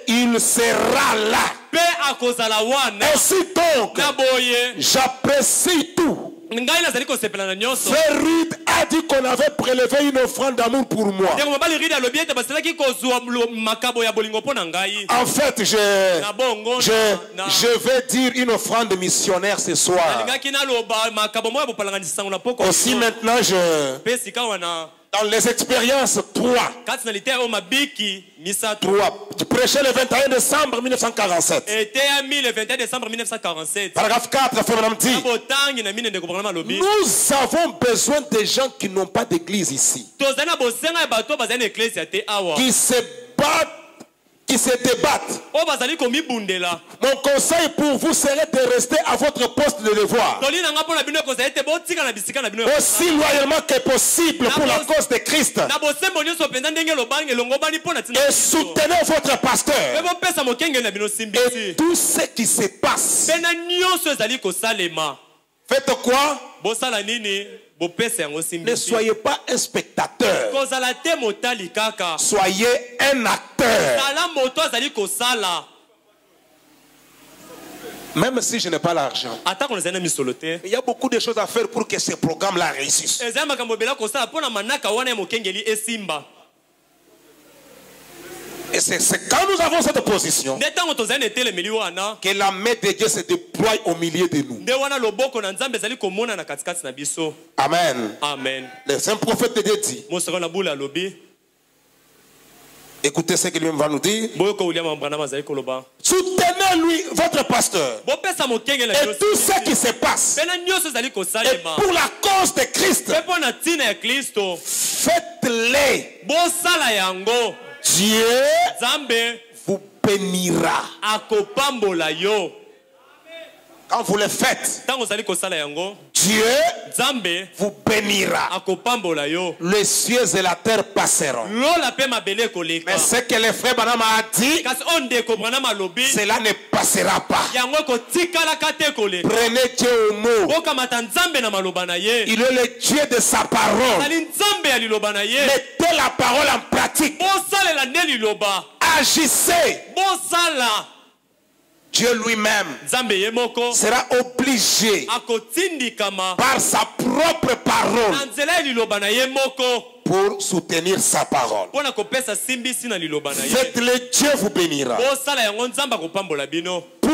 il sera là. pe akozala wana Ainsi donc, na boye j'apprécie tout. ngai nazali kosepela na nyonso Frère Rude a dit qu'on avait prélevé une offrande d'amour pour moi. ndenge mobali ridi alobi ete baselaki kozwa makabo ya bolingo mpo na ngai En fait, na bongo je vais dire une offrande missionnaire ce soir. nalingaki naloba makabo moko ya bopalanganisa sango na poko Aussi maintenant, mpe sika wana dans les expériences 3, kati na liteya oyo mabiki misatu 3, tu prêchais le 21 décembre 1947. eteyami le 21 décembre 1947 Paragraphe 4, frère madame dit, na botangi na mine ndeko bokana malobi nous avons besoin des gens qui n'ont pas d'église ici, tozali na bosenga ya bato bazali na eklesia te awa qui se battent, qui se débattent. oyo bazali komibundela Mon conseil pour vous serait de rester à votre poste de devoir, toli na nga mpo na bino ekozala ete botika na bisika na bino aussi loyalement que possible pour la cause de Christ, na bosembo nyonso mpenza ndenge elobangi elongobani mpo na ntina et soutenez votre mpe pasteur. bopesa mokengeli na bino Et simbisi tout ce qui se passe, mpe na nyonso ezali kosalema faites quoi? bosala nini bopesa yango Ne simbisi soyez pas un spectateur, kozala te motali kaka soyez un acteur. zala moto azali kosala Même si je n'ai pas l'argent, atako nazali na misolo te il y a beaucoup de choses à faire pour que ce programme-là réussisse. ezali makambo ebela kosala mpo na manaka wana ya mokengeli esimba Et c'est quand nous avons cette position nde ntango tozali na etelemeli wana que la main de Dieu se déploie au milieu de nous. nde wana loboko na nzambe ezali komona na katikati na biso Amen. amen Le saint prophète de Dieu dit, mosaka na bula alobi écoutez ce qu'il va nous dire. boyoka william branham azali koloba Soutenez-lui, votre pasteur. bopesa mokengeli na Et bino tout ce qui se passe. mpe na nyonso ezali Et kosalema pour la cause de Christ, mpe mpo na ntina ya kristo faites-les. bosala yango Dieu nzambe vous bénira. akopambola yo Quand vous le faites, ntango ozali kosala yango Dieu nzambe vous bénira. akopambola yo Les cieux et la terre passeront. lola mpe mabele ekoleka Mais ce que le frère Branham a dit, kasi oyo ndeko branham alobi cela ne passera pas. yango ekotikalaka te koleka Prenez Dieu au mot. bokamata nzambe na maloba na ye Il est le Dieu de sa parole. azali nzambe ya liloba na ye Mettez la parole en pratique. bosalela nde liloba Agissez. bosala Dieu lui-même nzambe ye moko sera obligé akotindikama par sa propre parole na nzela ya liloba na ye moko pour soutenir sa parole. mpo na kopesa simbisi na liloba na ye Faites-le, Dieu vous bénira. bosala yango nzambe akopambola bino Pour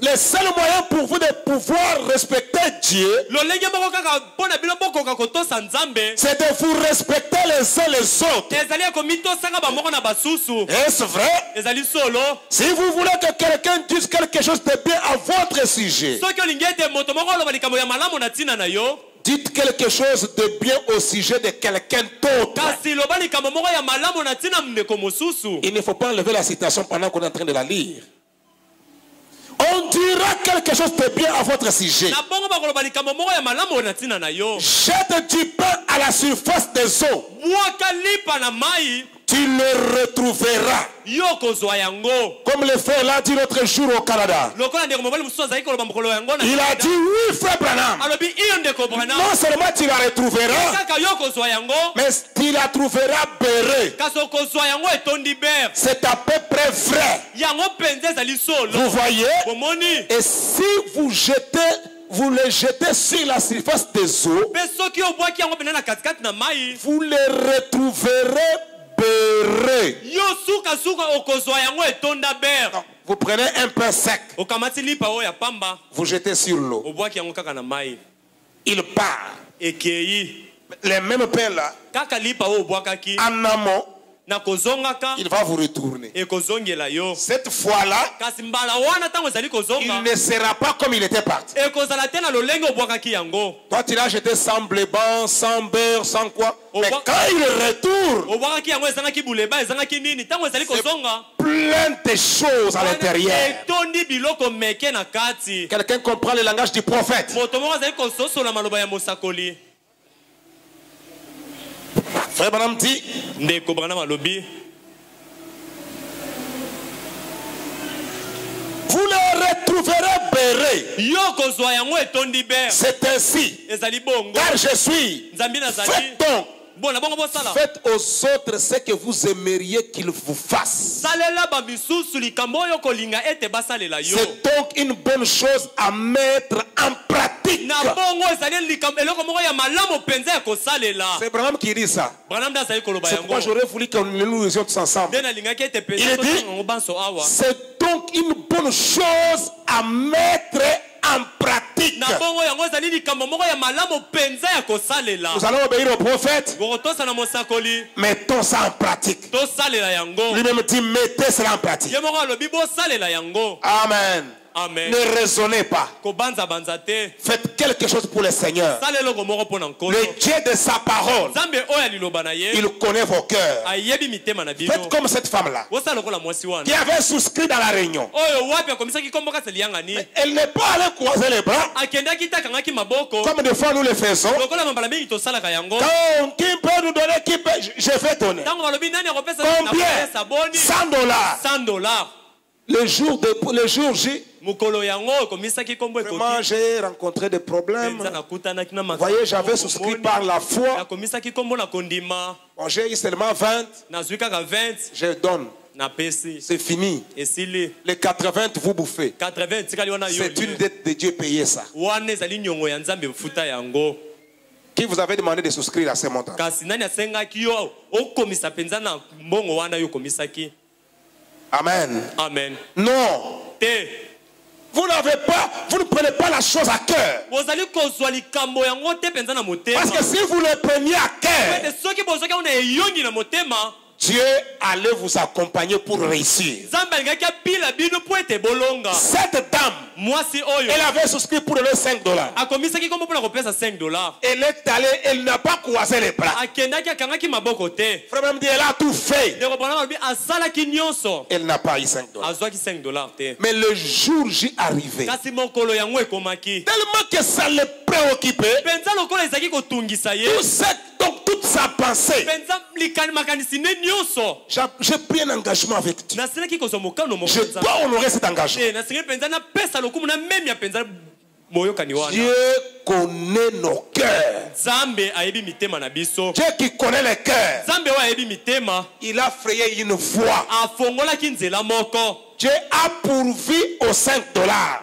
le seul moyen pour vous de pouvoir respecter Dieu, lolenge moko kaka mpo na bino bokoka kotosa nzambe c'est de vous respecter les uns les autres. ezali ya komitosanga bamoko na basusu Est-ce vrai? ezali solo Si vous voulez que quelqu'un dise quelque chose de bien à votre sujet, soki olingi ete moto moko oloba likambo ya malamu na ntina na yo dites quelque chose de bien au sujet de quelqu'un d'autre. kasi loba likambo moko ya malamu na ntina ndeko mosusu Il ne faut pas enlever la citation pendant qu'on est en train de la lire. On dira quelque chose de bien à votre sujet. na bongo bakoloba likambo moko ya malamu na ntina na yo Jette du pain à la surface des eaux. bwaka lipa na mai Tu le retrouveras. yo kozwa yango Comme le frère l'a dit l'autre jour au Canada. lokola ndeko mobali mosusu azali koloba mokolo yango na Il a dit oui, frère Branham. alobi iyo ndeko branham Non seulement tu la retrouveras, kaka yo kozwa yango mais tu la trouveras bérée. kasi okozwa yango etondi bere C'est à peu près vrai. yango mpenza ezali solo Vous voyez? bomoni Et si vous le jetez sur la surface des eaux, mpe soki obwaki yango mpena na katikati na mai vous le retrouverez béré. yo sukasuka okozwa yango etonda bere Vous prenez un pain sec, okamati lipa oyo ya pamba vous jetez sur l'eau. obwaki yango kaka na mai Il part. ekei Les mêmes pains là, kaka lipa oyo obwakaki en amont, na kozongaka il va vous retourner. ekozongela yo Cette fois-là, kasi mbala wana ntango ezali il kozonga ne sera pas comme il était parti. ekozala te na lolenge obwakaki yango Toi, tu l'as jeté sans blé blanc, sans beurre, sans quoi. Mais voit- quand il retourne, obwakaki yango ezangaki buleba ezangaki nini ntango ezali kozonga plein de choses à l'intérieur. etondi biloko meke na kati Quelqu'un comprend le langage du prophète. moto moko azali kososola maloba ya mosakoli Frère Branham dit, ndeko branham alobi vous le retrouverez béré. yo kozwa yango etondi bere C'est ainsi. ezali bongo Car je suis. nzambi nazali Faites donc Bona bongo bosala. Faites aux autres ce que vous aimeriez qu'ils vous fassent. Salela ba misusu likambo oyo kolinga ete basalela yo. C'est donc une bonne chose à mettre en pratique. Na bongo ezali likambo eloko moko ya malamu penza ya kosalela. C'est Branham qui dit ça. Branham da sai koloba C'est yango. pourquoi j'aurais voulu que nous lisions tous ensemble. Dena linga ete penza Il dit, to banso awa. c'est donc une bonne chose à mettre en pratique. Na bongo yango ezali likambo moko ya malamu penza ya kosalela. Nous allons obéir au prophète. Gorotosa na mosakoli. Mettons ça en pratique. To salela yango. Lui-même dit, mettez cela en pratique. Ye moko alobi bo salela yango. Amen. Amen. Ne raisonnez pas. Kobanza banzate. Faites quelque chose pour le Seigneur. Saleloko moko pona nkolo. Le Dieu de sa parole, Zambe oya liloba na ye. il connaît vos cœurs. Ayebi mitema na bino. Faites comme cette femme-là Osa lokola mwasi wana. qui avait souscrit dans la réunion. Oyo wapi akomisaki komboka seliangani. Elle n'est pas allée croiser les bras Akendaki takangaki maboko. comme des fois nous le faisons. Lokola mambala mingi tosalaka yango. Quand qui peut nous donner, qui peut, je vais donner. Tango balobi nani akopesa Combien? saboni. $100. $100. Le jour J, Mukolo yango komisaki kombo vraiment ekoki. j'ai rencontré des problèmes. Penza nakutanaki na Vous voyez, j'avais souscrit par la foi. Akomisaki kombo na kondima. Bon, j'ai eu seulement 20. Nazwi kaka 20 Je donne. na pesi. C'est fini. Esili. Les 80, vous bouffez. 80 tikali wana yo. C'est une dette de Dieu payée ça. Wana ezali nyongo ya Nzambe mfuta yango. Qui vous avait demandé de souscrire à ce montant? Kasi nani asengaki yo okomisa penza na mbongo wana yo komisaki. Amen. Amen. Non. Te. Vous ne prenez pas la chose à cœur. Bozali kozwa likambo yango te penza na motema. Parce que si vous le preniez à cœur, Ete soki bozoki ona eyongi na motema, Dieu allait vous accompagner pour réussir. Nzambe alingaki apila bino po ete bolonga. Cette dame, Mwasi oyo elle avait souscrit pour donner $5. akomisaki kombo mpona kopesa $5. Elle est allée, elle n'a pas croisé les bras. Akendaki akangaki maboko te. Frère même dit, elle a tout fait. Ndeko bana balobi asalaki nyonso. Elle n'a pas eu $5. Azwaki $5 te. Mais le jour J arrivé, Kasi mokolo yango ekomaki. tellement que ça le préoccupait, Penza lokola ezaki kotungisa ye. donc toute sa pensée, Penza makanisi ne nyonso. j'ai pris un engagement avec Dieu. Nasilaki kozwa mokano moko Je Nzambe. dois honorer cet engagement. Nasengi penza na pesa lokumu na memi ya penza moyokani wana. Dieu connaît nos cœurs. Nzambe ayebi mitema na biso. Dieu qui connaît les cœurs, Nzambe oyo ayebi mitema il a frayé une voie. afongolaki nzela moko. Dieu a pourvu aux $5.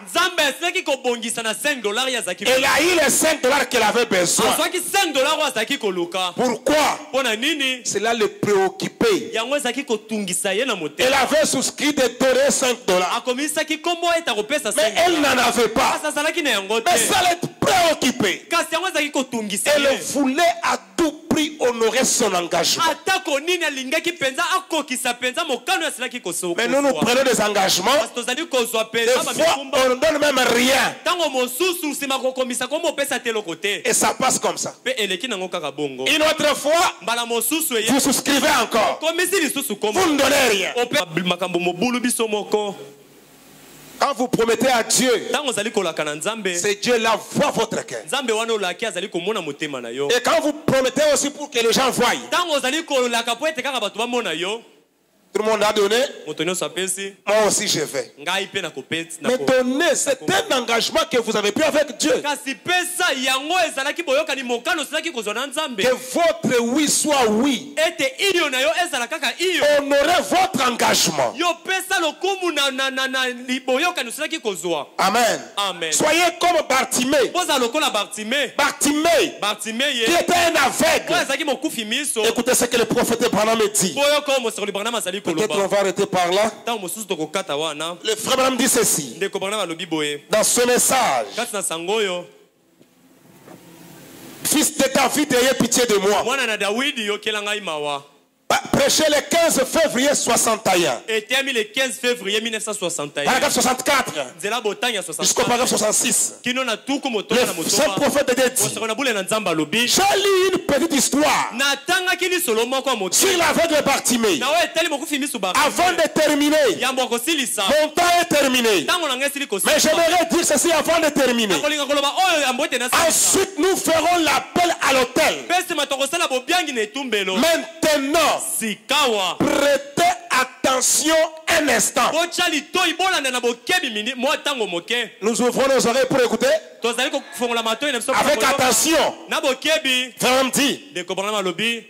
Nzambe asilaki kobongisa na $5 yazaki. Elle a eu les $5 qu'elle avait besoin. azwaki $5 oyo azalaki koluka. Pourquoi? Mpona nini? Cela le préoccupait. Yango ezalaki kotungisa ye na Elle motema. avait souscrit de donner $5. Akomisaki kombo ete akopesa Mais elle $5. n'en avait pas. Kasi azalaki na yango te. Mais ça le préoccupait. Kasi yango ezalaki kotungisa Elle ye. voulait à tout prix honorer son engagement. atako nini alingaki penza akokisa penza mokano asilaki kosoka. Mais nous prenons des engagements. Kasi tozali kozwa Des penza fois, bamikumba. on ne donne même rien. Ntango mosusu nsima kokomisa kombo opesa te eloko te. Et ça passe comme ça. Mpe eleki nango kaka bongo. Une autre fois, Mbala mosusu eye. vous souscrivez encore. Komisi lisusu kombo. Vous ne donnez rien. Ope makambo mobulu biso moko. Quand vous promettez à Dieu, Ntango ozali kolaka na Nzambe. c'est Dieu là voit votre cœur. Nzambe wana olaki azali komona motema na yo. Et quand vous promettez aussi pour que les gens voient, Ntango ozali kolaka po ete kaka bato bamona yo. tout le monde a donné, Moto nyonso apesi. moi aussi je vais. Ngai pe na kopeti. Mais donner, c'est un engagement que vous avez pris avec Dieu. Kasi pesa yango ezalaki boyokani mokano osilaki kozwa na Nzambe. Que votre oui soit oui. Ete iyo na yo ezala kaka iyo. Honorez votre engagement. Yo pesa lokumu na boyokani osilaki kozwa. Amen. Amen. Soyez comme Bartimée. Boza lokola Bartimée. Bartimée, Bartimée ye. qui était un aveugle. Oyo azalaki mokufi miso. Écoutez ce que le prophète Branham dit. Boyoko mosakoli Branham azali Peut-être on koloba. va arrêter par là. Ntango mosusu tokokata wana. Le frère Branham dit ceci. Ndeko Branham alobi boye. Dans ce message, Kati na sango oyo. fils de David, ayez pitié de moi. Mwana na Dawidi yokela ngai mawa. Prêchez le 15 février 61. Etemi le 15 février 1961. Paragraphe 64 Nzela botanya jusqu'au 64. paragraphe 66. Kino na tuku Le motoka na saint motoba. prophète de Dieu dit, Osako na bule na Nzamba alobi. j'ai lu une petite histoire Natangaki lisolo moko ya moto. sur l'aveugle Bartimée. Na oyo etali mokufi miso ba. Avant de terminer, Yambo akosilisa. mon temps est terminé. Ntango na ngai esili Mais kosilisa. j'aimerais dire ceci avant de terminer. Nakolinga koloba oyo yambo ete nasilisa. Ensuite, nous ferons l'appel à l'hôtel. Pesi nsima tokosala bobiangi na etumbelo. Maintenant, Sikawa. prêtez attention un instant. botya litoi bolanda na bokebi mwa ntango moke Nous ouvrons nos oreilles pour écouter. tozali kofongola matoi na biso Avec mpo koyoka. attention. na bokebi Frère me dit, ndeko Branham alobi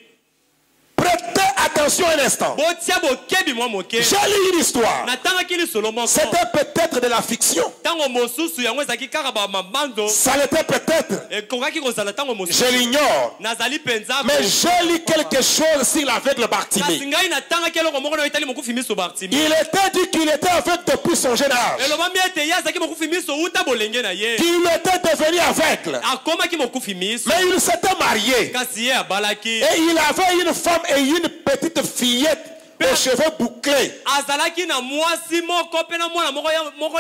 prêtez attention un instant. botya bokebi mwa moke J'ai lu une histoire. natangaki lisolo moko C'était peut-être de la fiction. ntango mosusu yango ezalaki kaka bamabando Ça l'était peut-être. ekokaki kozala ntango Je mosusu l'ignore. nazali mpenza Mais j'ai lu quelque chose sur l'aveugle kasi Bartimée. ngai natangaki eloko moko na etali mokufi miso Bartimi Il était dit qu'il était aveugle depuis son jeune âge. elobami ete ye azalaki mokufi miso uta bolenge na ye Qu'il était devenu aveugle. akomaki mokufi miso Mais il s'était marié. kasi ye abalaki Et il avait une femme et une petite fillette aux cheveux bouclés. azalaki na mwasi moko mpe na mwana moko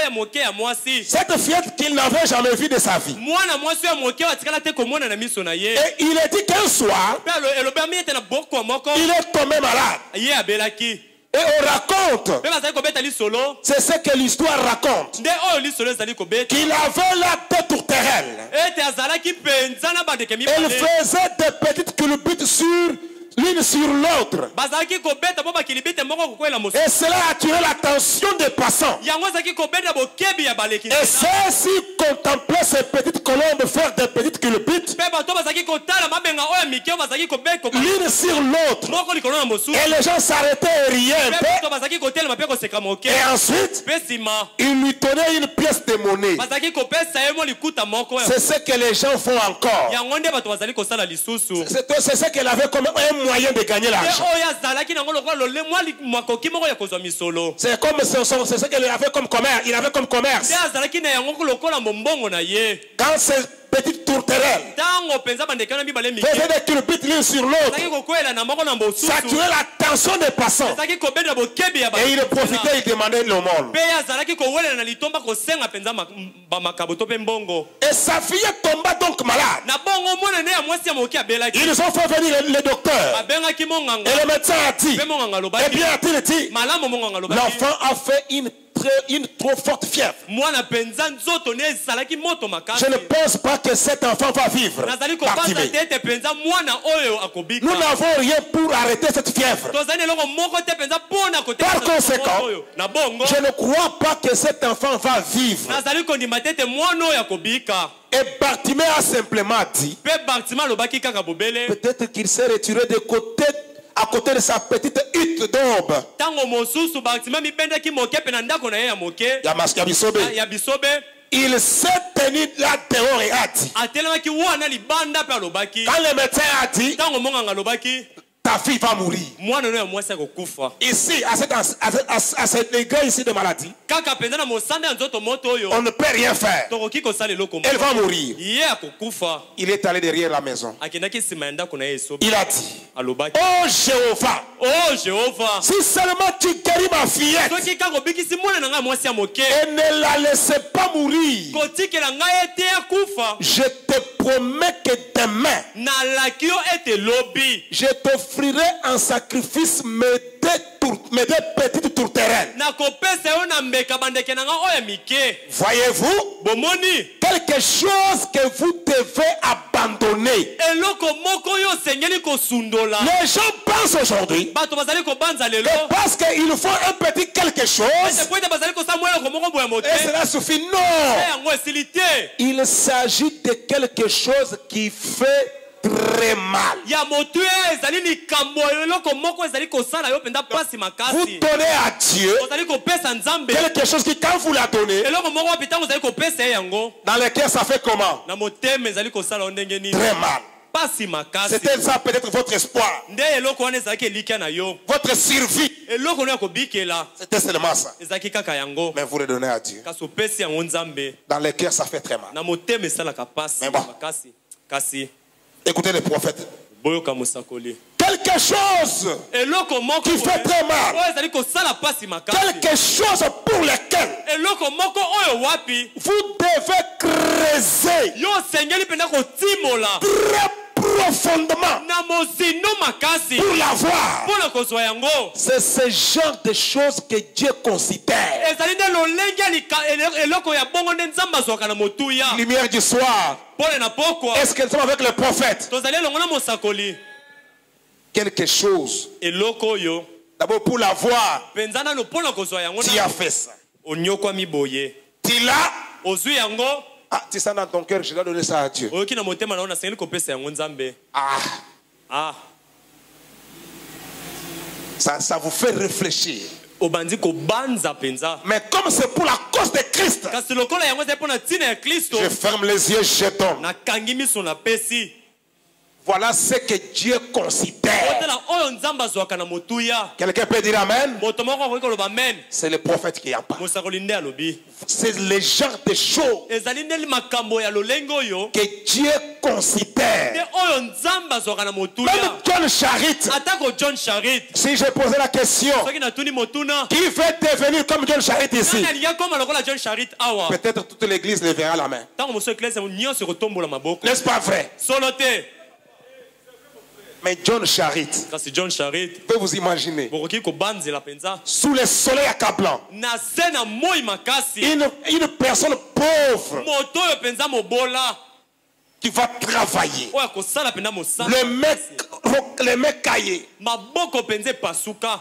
ya moke ya mwasi Cette fillette qu'il n'avait jamais vue de sa vie. mwana mwasi ya moke atikala te komona na miso na ye Et il est dit qu'un soir, mpe elobami ete na boko moko il est tombé malade. ye abelaki Et on raconte, mpe bazali kobeta lisolo c'est ce que l'histoire raconte, nde oyo lisolo ezali kobeta qu'il avait la tête tourterelle. ete azalaki mpenza na bandeke Elle mibale faisait des petites culbutes l'une sur l'autre. bazalaki kobeta mpo bakilibite moko kokwela mosusu Et cela a attiré l'attention des passants. yango ezalaki kobeta bokebi ya baleki Et ceux-ci contemplaient ces petites colombes faire des petites culbutes mpe bato bazalaki kotala mabenga oyo mike oyo bazalaki kobeta l'une sur l'autre. moko likolo na mosusu Et les gens s'arrêtaient et riaient un mpe peu. bato bazalaki kotelema mpe koseka moke Et ensuite, mpe nsima ils lui donnaient une pièce de monnaie. bazalaki kopesa ye mo likuta moko C'est ce que les gens font encore. yango nde bato bazali kosala lisusu C'est ce qu'elle avait comme un moyen de gagner te l'argent. oyo azalaki nango lokola lolemwa makoki moko ya kozwa misolo C'est comme c'est ce qu'elle avait comme commerce. Il avait comme commerce. nde azalaki na yango lokola mombongo na ye Quand ces petites tourterelles ntango mpenza bandeke na mibale mike faisaient des culbutes l'une sur l'autre, azalaki kokwela na moko na mosusu ça attirait l'attention des passants. azalaki kobenda bokebi ya Et il profitait, il demandait l'aumône. mpe ye azalaki kowelela na litomba kosenga mpenza bamakabo to mpe mbongo Et sa fille tomba donc malade. na bongo mwana ne ya mwasi ya moke abelaki Ils ont fait venir le docteur. abengaki monganga Et le médecin a dit, mpe monganga eh alobaki bien, a-t-il dit, malamu monganga alobaki l'enfant a fait une trop forte fièvre. mwana mpenza nzoto ne ezalaki moto makasi Je ne pense pas que cet enfant va vivre. nazali kobanza Bartimée. te ete mpenza mwana oyo akobika Nous n'avons rien pour arrêter cette fièvre. tozali na eloko moko te mpenza mpona Par conséquent, oyo na bongo je ne crois pas que cet enfant va vivre. nazali kondima te ete mwana oyo akobika Et Bartimée a simplement dit, mpe Bartima alobaki kaka bobele peut-être qu'il s'est retiré de côté, à côté de sa petite hutte d'ombre. ntango mosusu Bartima mibendaki moke mpe na ndako na ye ya moke Ya Bisobe. ya bisobe Il s'est tenu là dehors et a dit, atelemaki wana libanda mpe alobaki quand le médecin a dit, ntango monganga alobaki ta fille va mourir. mwana oyo ya mwasi akokufa Ici, à ce degré ici de maladie, kaka mpenza na mosanda ya nzoto moto oyo on ne peut rien faire. tokoki kosala eloko Elle va mourir. ye akokufa Il est allé derrière la maison. akendaki nsima ya ndako na ye esobe Il a dit, alobaki oh Jéhovah, o jehova si seulement tu guéris ma fillette soki kaka obikisi mwana na ngai mwasi ya moke et ne la laissez pas mourir, kotikela ngai ete akufa je te promets que demain, nalaki yo ete lobi je t'offrirai en sacrifice mes deux petites tourterelles. nakopesa yo na mbeka bandeke na ngai oyo ya mike Voyez-vous, bomoni quelque chose que vous devez abandonner. eloko moko oyo osengeli kosundola Les gens pensent aujourd'hui bato bazali kobanza lelo que parce qu'il faut un petit quelque chose, ete po ete bazali kosala mwa eloko moko boya mote et cela suffit. te Non, yango esili te il s'agit de quelque chose qui fait très mal. ya motu ezali likambo eloko moko ezali kosala yo mpenza mpasi Vous makasi donnez à Dieu ozali kopesa nzambe quelque chose qui, quand vous la donnez, eloko moko wapi ntango ozali kopesa ye yango dans le cœur, ça fait comment? na motema ezali kosala yo ndenge nini Très mal. mpasi makasi C'était ça peut-être votre espoir, nde eloko wana ezalaki elikya na yo votre survie. eloko no ya kobikela C'était seulement ça. ezalaki kaka yango Mais vous le donnez à Dieu. kasi opesi yango nzambe Dans le cœur, ça fait très mal. na motema esalaka mpasi Mais bon. makasi kasi Écoutez les prophètes. boyoka mosakoli Quelque chose eloko moko qui fait très mal. oyo ezali kosala mpasi makasi Quelque chose pour lequel eloko moko oyo wapi vous devez creuser yo osengeli mpenza kotimola très profondément na mosindo makasi pour l'avoir. mpona kozwa yango C'est ce genre de choses que Dieu considère. ezali nde lolenge ya eloko ya bongo nde nzambe azwaka na motuya Lumière du soir. mpona na pokwa Est-ce qu'elles sont avec les prophètes? tozali elongo na mosakoli Quelque chose eloko oyo D'abord pour l'avoir, penza nano mpona kozwa yango tu as fait ça. onyokwami boye Tu l'as. ozwi yango Ah, tu sens dans ton cœur, je dois donner ça à Dieu. oyoki na motema na yo nasengeli kopesa yango nzambe. Ah, ça vous fait réfléchir. obandi kobanza penza. Mais comme c'est pour la cause de Christ, kasi lokola yango ezali mpona ntina ya kristo je ferme les yeux, je tombe. nakangi miso napesi. Voilà ce que Dieu considère. otala oyo nzambe azwaka na motuya. Quelqu'un peut dire Amen? moto moko akoki koloba amen. C'est le prophète qui en parle. mosakoli nde alobi. C'est le genre de choses ezali nde makambo ya lolenge oyo que Dieu nde considère. oyo nzambe azwaka na Même motuya. John Charit, atako john sharit si je posais la question, soki natuni motuna qui veut devenir comme John Charit ici? nani alingi akoma lokola john sharit awa Peut-être toute l'église lèvera la main. ntango mosu eklese nyonso ekotombola maboko. N'est-ce pas vrai? solo te. Mais John Charit, kasi john sharit vous pouvez vous imaginer, bokoki kobanzela penza sous le soleil accablant, na se na moi makasi une personne pauvre moto oyo penza mobola qui va travailler. oyo akosala penza mosala Le mec caillé, maboko penza epasuka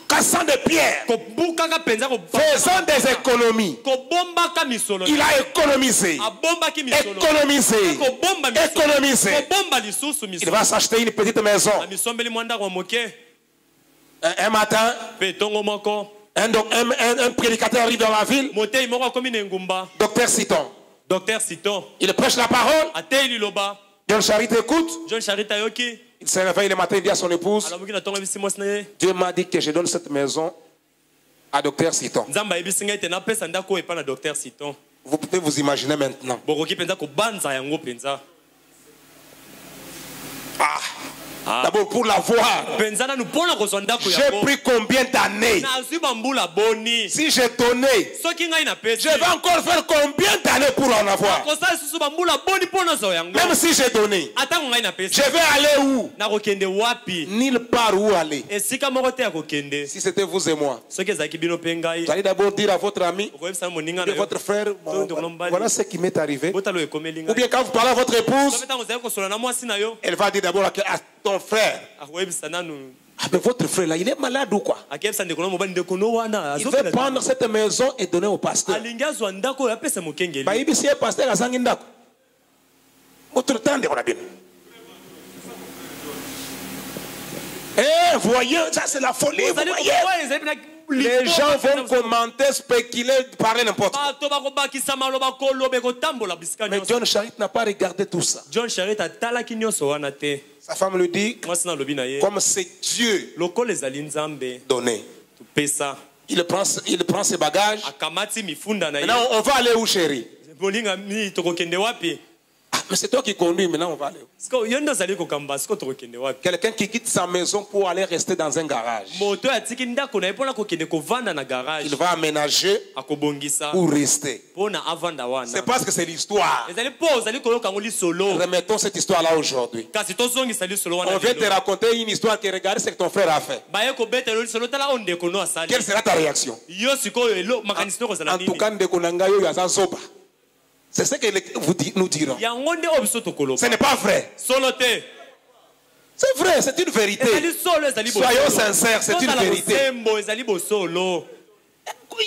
cassant des pierres, kobukaka penza faisant des économies. kobombaka misolo Il a économisé, abombaki misolo économisé, kobomba misolo économisé. kobomba lisusu Il misolo va s'acheter une petite maison. amisombeli mwa ndako ya moke Un matin, mpe ntongo moko un prédicateur arrive dans la ville, motei moko akomi na engumba docteur Citon. docteur Citon Il prêche la parole. atei liloba John Charit écoute. john sharit ayoki Il se réveille le matin, il dit à son épouse, alamuki na ntongo ebisi mwasi na ye Dieu m'a dit que je donne cette maison à docteur Citon. nzambe ayebisi ngai ete napesa ndako oyo epai na docteur Citon. Vous pouvez vous imaginer maintenant. bokoki mpenza kobanza yango mpenza D'abord pour l'avoir, mpenza nanu mpona kozwa ndako j'ai yango pris combien d'années? nazwi bambula boni Si j'ai donné, soki ngai napesi je vais encore faire combien d'années pour en avoir? nakosala lisusu bambula boni mpo nazwa yango Même si j'ai donné, atango ngai napesi je vais aller où? nakokende wapi Nulle part où aller. esika moko te ya kokende Si c'était vous et moi, soki ezalaki bino mpe ngai vous allez d'abord dire à votre ami, okoyebisana moninga et na yo votre frère, voilà ce qui m'est arrivé. botala oyo ekomeli Ou ngai bien quand vous parlez à votre épouse, soki ntango ozali kosola na mwasi na yo elle va dire d'abord à ton frère, akoyebisa nanu ah mais votre frère là, il est malade ou quoi? akeyebisa ndeko na mobali ndeko no wana Il veut prendre cette maison et donner au pasteur. alingi azwa ndako oyo apesa mokengeli Bah, il est pasteur à Zangindako. Votre temps de bien. Eh, voyez, ça c'est la folie. Vous Ozali voyez? kokoa, ezali na Les lipo, gens vont bato commenter, spéculer, parler n'importe quoi. bakobakisa maloba koloba ekotambola bisika Mais nyonso. John Charit n'a pas regardé tout ça. john sharit atalaki nyonso wana te Sa femme lui dit, mwasi na alobi na ye comme c'est Dieu lokola ezali nzambe donné. topesa Il prend ses bagages. akamati mifunda na ye Maintenant, on va aller où, chérie? bolingami tokokende wapi Ah, mais c'est toi qui conduis, maintenant on va aller où? siko yo nde ozali kokamba siko tokokende wapi Quelqu'un qui quitte sa maison pour aller rester dans un garage. moto oyo atiki ndako na ye mpona kokende kovanda na garage Il va aménager akobongisa pour rester. mpona avanda C'est wana parce que c'est l'histoire. ezali mpo ozali koyoka yango lisolo Remettons cette histoire-là aujourd'hui. kasi tozongisa lisolo wana On vient te lelo. raconter une histoire qui regarde ce que ton frère a fait. baye kobetela lisolo tala oyo ndeko no asali Quelle sera ta réaction? yo sikoyo makanisi no kozala En tout nini cas, ndeko na ngai oyo aza zoba. C'est ce que nous dirons. yango nde oyo biso tokoloba Ce n'est pas vrai. solo te C'est vrai, c'est une vérité. ezali solo ezali Soyons sincères, c'est une vérité. bosembo ezali bosolo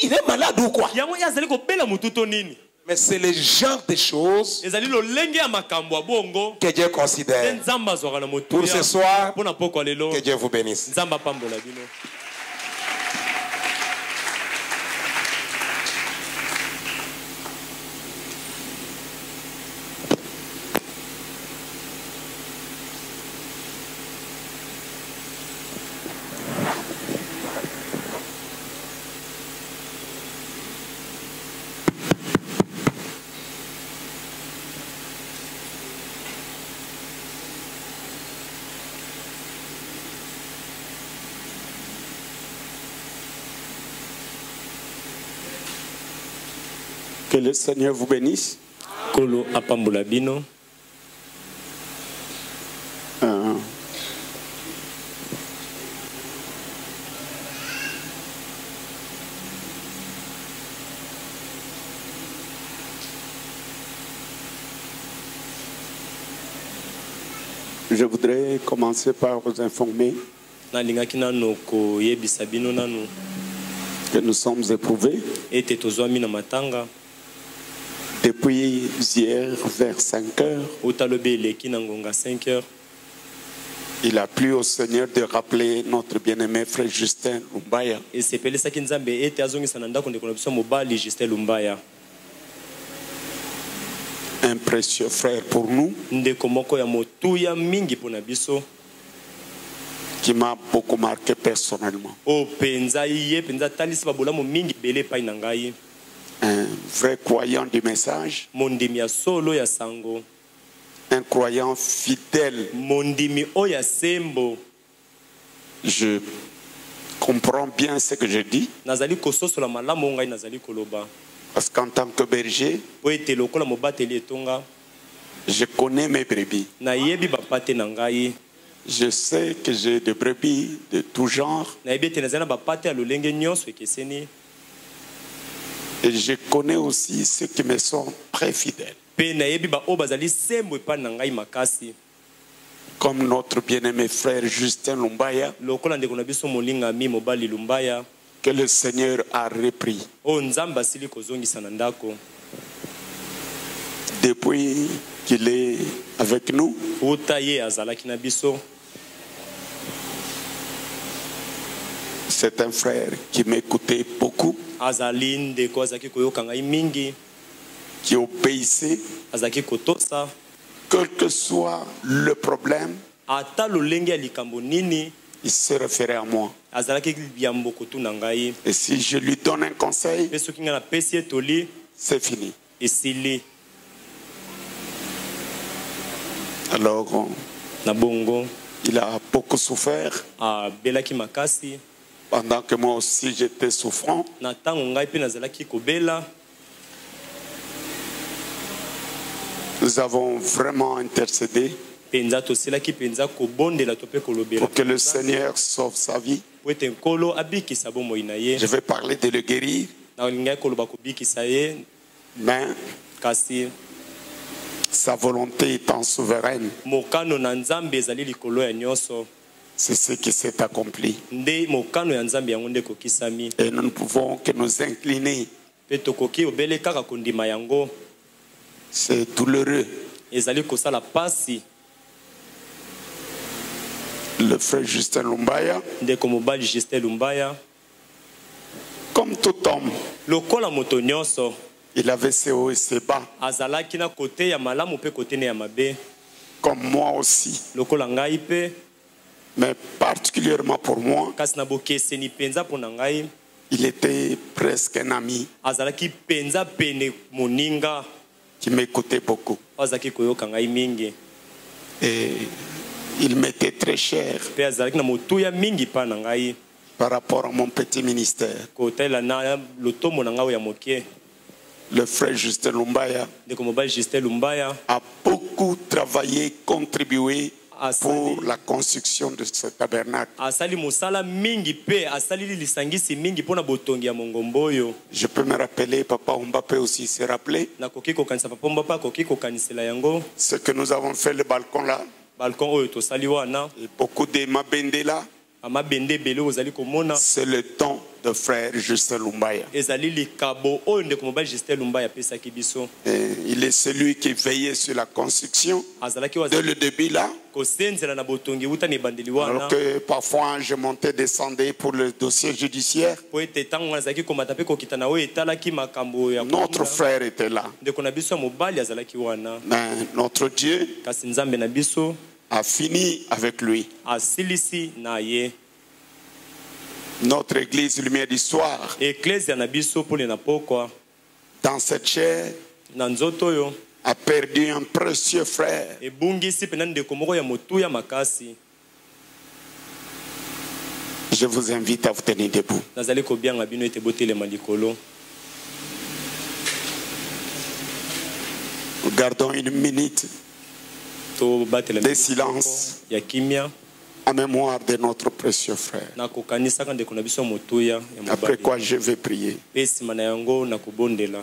Il est malade ou quoi? yango ye azali kobela motu to nini Mais c'est le genre de choses ezali lolenge ya makambo ya bongo que Dieu nde considère. nzambe azwaka na Pour ce motuya soir, mpona pokwa lelo que Dieu vous bénisse. nzambe apambola bino Que le Seigneur vous bénisse. kolo apambola bino Je voudrais commencer par vous informer nalingaki nano koyebisa bino nano que nous sommes éprouvés ete tozwami na matanga depuis hier vers 5 heures. utalobi eleki na ngonga 5 heures. Il a plu au Seigneur de rappeler notre bien-aimé frère Justin Lumbaya. esepelisaki nzambe ete azongisa na ndako ndeko na biso mobali Justin Lumbaya, Un précieux frère pour nous ndeko moko ya motuya mingi mpona biso qui m'a beaucoup marqué personnellement. o penza ye penza talisi babolamu mingi bele epai na ngai, Un vrai croyant du message, mondimi ya solo ya sango, un croyant fidèle. mondimi oyo ya sembo. Je comprends bien ce que je dis nazali kososola malamu oyo ngai nazali koloba parce qu'en tant que berger, po ete lokola mobateli etonga je connais mes brebis. nayebi bapate na ngai, Je sais que j'ai des brebis de tout genre nayebi ete nazali na bapate ya lolenge nyonso ekeseni, et je connais aussi ceux qui me sont très fidèles, mpe nayebi baoyo bazali sembo epai na ngai makasi, comme notre bien-aimé frère Justin Lumbaya, lokola ndeko na biso molingami mobali Lumbaya que le Seigneur a repris oyo nzambe asili kozongisa na ndako depuis qu'il est avec nous. uta ye azalaki na biso. C'est un frère qui m'écoutait beaucoup, azali ndeko azalaki koyoka ngai mingi, qui obéissait, azalaki kotosa quel que soit le problème, ata lolenge ya likambo nini il se référait à moi. azalaki yambo kotuna ngai, Et si je lui donne un conseil, mpe soki ngai napesi etoli c'est fini. esili. Alors, Na bongo il a beaucoup souffert abelaki makasi, pendant que moi aussi j'étais souffrant. na ntango ngai mpe nazalaki kobela. Nous avons vraiment intercédé Penza tosilaki penza kobondela to mpe kolobela pour que le Seigneur sauve sa vie. po ete nkolo abikisa bomoi na ye. Je vais parler de le guérir, nalingai koloba kobikisa ye, mais kasi sa volonté étant souveraine, mokano na nzambe ezali likolo ya nyonso, c'est ce qui s'est accompli. nde mokano ya nzambe yango nde ekokisami, Et nous ne pouvons que nous incliner. mpe tokoki obele kaka kondima yango. C'est douloureux. ezali kosala pasi. Le frère Justin Lumbaya, ndeko mobali Justin Lumbaya comme tout homme, lokola moto nyonso il avait ses hauts et ses bas, azalaki na kote ya malamu mpe kote ne ya mabe, comme moi aussi. lokola ngai mpe, Mais particulièrement pour moi, kasi na bokeseni penza mpo na ngai il était presque un ami azalaki penza pene moninga, qui m'écoutait beaucoup. azalaki koyoka ngai mingi, Et il m'était très cher mpe azalaki na motuya mingi mpa na ngai par rapport à mon petit ministère. kotalela na lotombo na ngai oyo ya moke. Le frère Justin Lumbaya ndeko mobali Justin Lumbaya a beaucoup travaillé, contribué pour asali, la construction de ce tabernacle. asali mosala mingi mpe asalili lisangisi mingi mpona botongi ya mongombo oyo. Je peux me rappeler, Papa Mbappé aussi s'est rappelé, nakoki kokanisa papa mbapa akoki kokanisela yango ce que nous avons fait le balcon là, balcon oyo tosali wana, et beaucoup de mabende là, amabende ebele oyo ozali komona c'est le don de frère Justin Lumbaya. ezali likabo oyo ndeko mobali Justin Lumbaya apesaki biso. Et il est celui qui veillait sur la construction azalaki dès le début là. kosenzela na botongi wuta na ebandeli wana, Alors que parfois je montais, descendais pour le dossier judiciaire. po ete ntango wana azalaki komata mpe kokita na oyo etalaki makambo ya Notre komona. frère était là. ndeko na biso ya mobali azalaki wana, Mais notre Dieu kasi nzambe na biso a fini avec lui. asilisi na ye. Notre église lumière d'histoire, Eklezia na biso pole na pokwa dans cette chair, na nzoto oyo a perdu un précieux frère. ebungisi mpena ndeko moko ya motuya makasi. Je vous invite à vous tenir debout. nazali kobianga bino ete botelema likolo. Nous gardons une minute tobatela de silence ya kimia en mémoire de notre précieux frère. na kokanisaka ndeko na biso ya motuya ya Après mobali, quoi je vais prier. mpe nsima na yango na kobondela.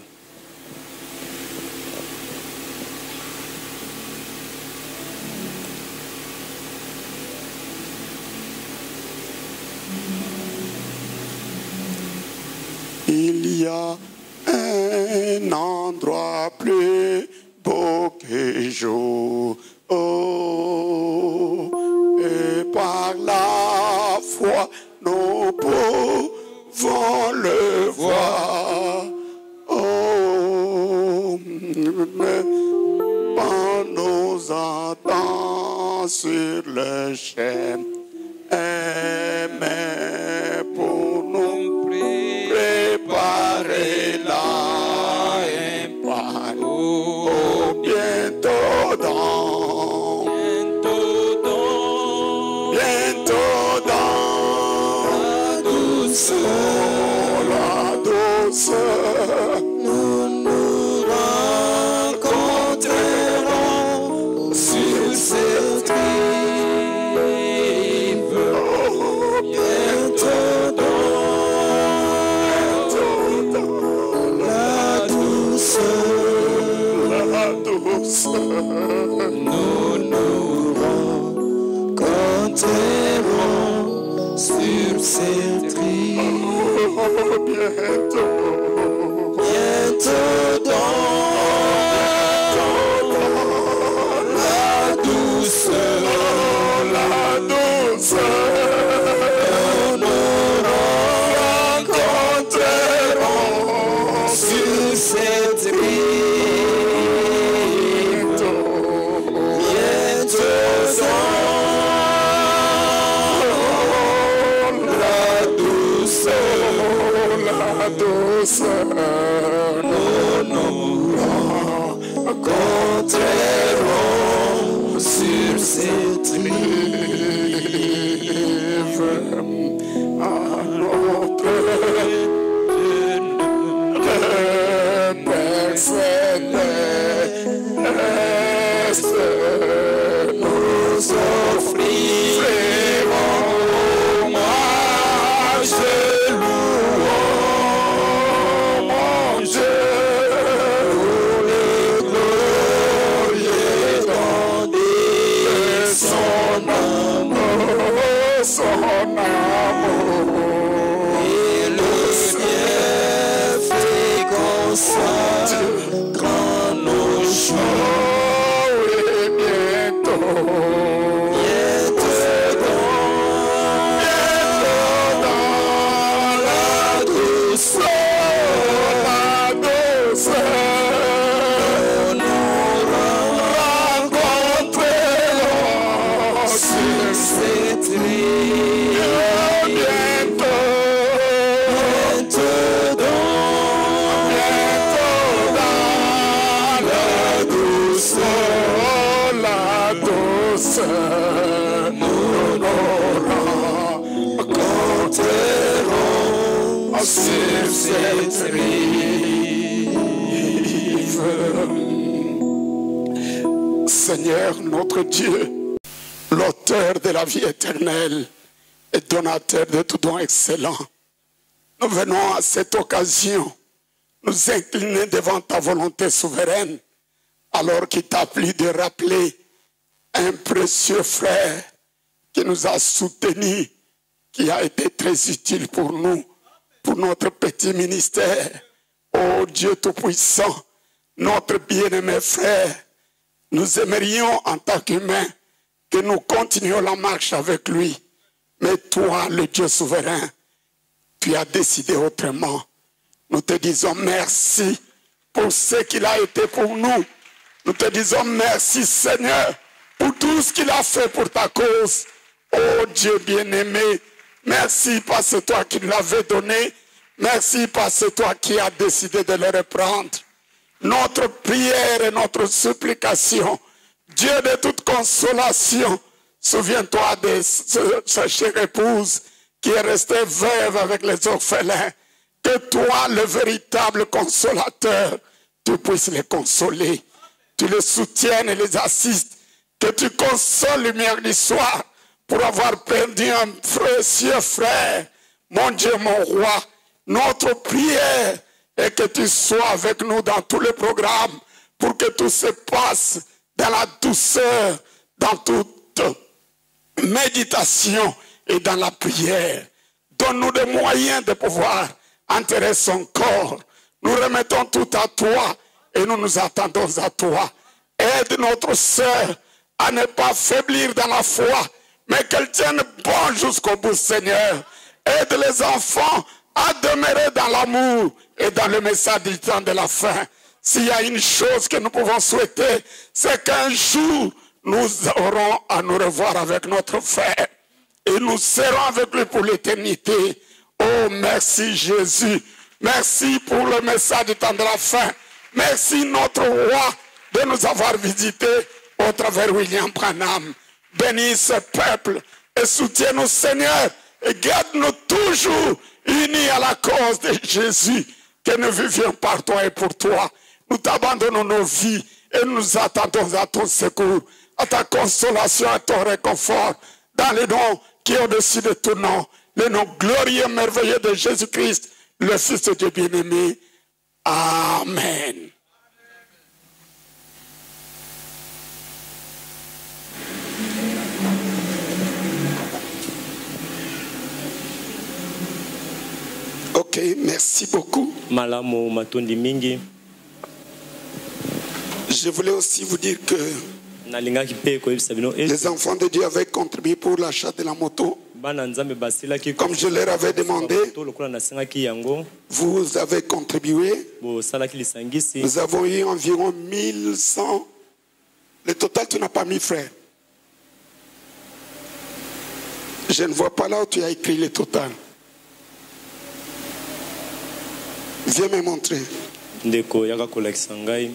un endroit plus beau que jour. Oh, et par la foi, nous pouvons le voir. Oh, quand nous entendons sur le chemin, mais pour nous préparer là un pas. Oh, bientôt dans la douceur, nous nous rencontrerons sur cette rive. Oh, bientôt dans la douceur, nous nous rencontrerons sur cette rive. Oh, bientôt dans la douceur, nous nous rencontrerons sur cette rive. Bientôt la douceur, nous nous rencontrerons sur cette rive. À notre Père céleste, nous offrirons hommage de louange, pour le glorieux don de son amour, et le bienfait consacrant nos jours. Et bientôt dans la douceur, nous rencontrerons sur cette rive. Bientôt dans la douceur, nous nous rencontrerons sur cette rive. Seigneur notre Dieu, l'auteur de la vie éternelle et donateur de tout don excellent, nous venons à cette occasion nous incliner devant ta volonté souveraine, alors qu'il t'a plu de rappeler un précieux frère qui nous a soutenus, qui a été très utile pour nous, pour notre petit ministère. Oh Dieu Tout-Puissant, notre bien-aimé frère, nous aimerions en tant qu'humains que nous continuions la marche avec lui. Mais toi, le Dieu souverain, tu as décidé autrement. Nous te disons merci pour ce qu'il a été pour nous. Nous te disons merci Seigneur pour tout ce qu'il a fait pour ta cause. Oh Dieu bien-aimé, merci parce que c'est toi qui l'avais donné. Merci parce que c'est toi qui as décidé de le reprendre. Notre prière et notre supplication, Dieu de toute consolation, souviens-toi de sa chère épouse qui est restée veuve avec les orphelins. Que toi, le véritable consolateur, tu puisses les consoler. Tu les soutiennes et les assistes. Que tu consoles le mercredi soir pour avoir perdu un précieux frère. Mon Dieu, mon roi, notre prière est que tu sois avec nous dans tous les programmes pour que tout se passe dans la douceur, dans toute méditation et dans la prière. Donne-nous des moyens de pouvoir enterrer son corps Nous remettons tout à toi et nous nous attendons à toi. Aide notre sœur à ne pas faiblir dans la foi, mais qu'elle tienne bon jusqu'au bout, Seigneur. Aide les enfants à demeurer dans l'amour et dans le message du temps de la fin. S'il y a une chose que nous pouvons souhaiter, c'est qu'un jour, nous aurons à nous revoir avec notre frère. Et nous serons avec lui pour l'éternité. Oh, merci Jésus. Merci pour le message du temps de la fin. Merci notre roi de nous avoir visités au travers William Branham. Bénis ce peuple et soutiens-nous, Seigneur. Et garde-nous toujours unis à la cause de Jésus. Que nous vivions par toi et pour toi. Nous t'abandonnons nos vies et nous attendons à ton secours, à ta consolation, à ton réconfort, dans le nom qui est au-dessus de tout nom, le nom glorieux et merveilleux de Jésus-Christ, le Fils de Dieu bien-aimé. Amen. Ok, merci beaucoup. Malamu matondi mingi. Je voulais aussi vous dire que Nalingaki pe koyebisa bino les enfants de Dieu avaient contribué pour l'achat de la moto. bana nzambe basilaki Comme je leur avais demandé, to lokola nasengaki yango vous avez contribué. bosalaki lisangisi. Nous avons eu environ 1100. Le total, tu n'as pas mis, frère. Je ne vois pas là où tu as écrit le total. Viens me montrer. Ndeko yaka kolakisa ngai.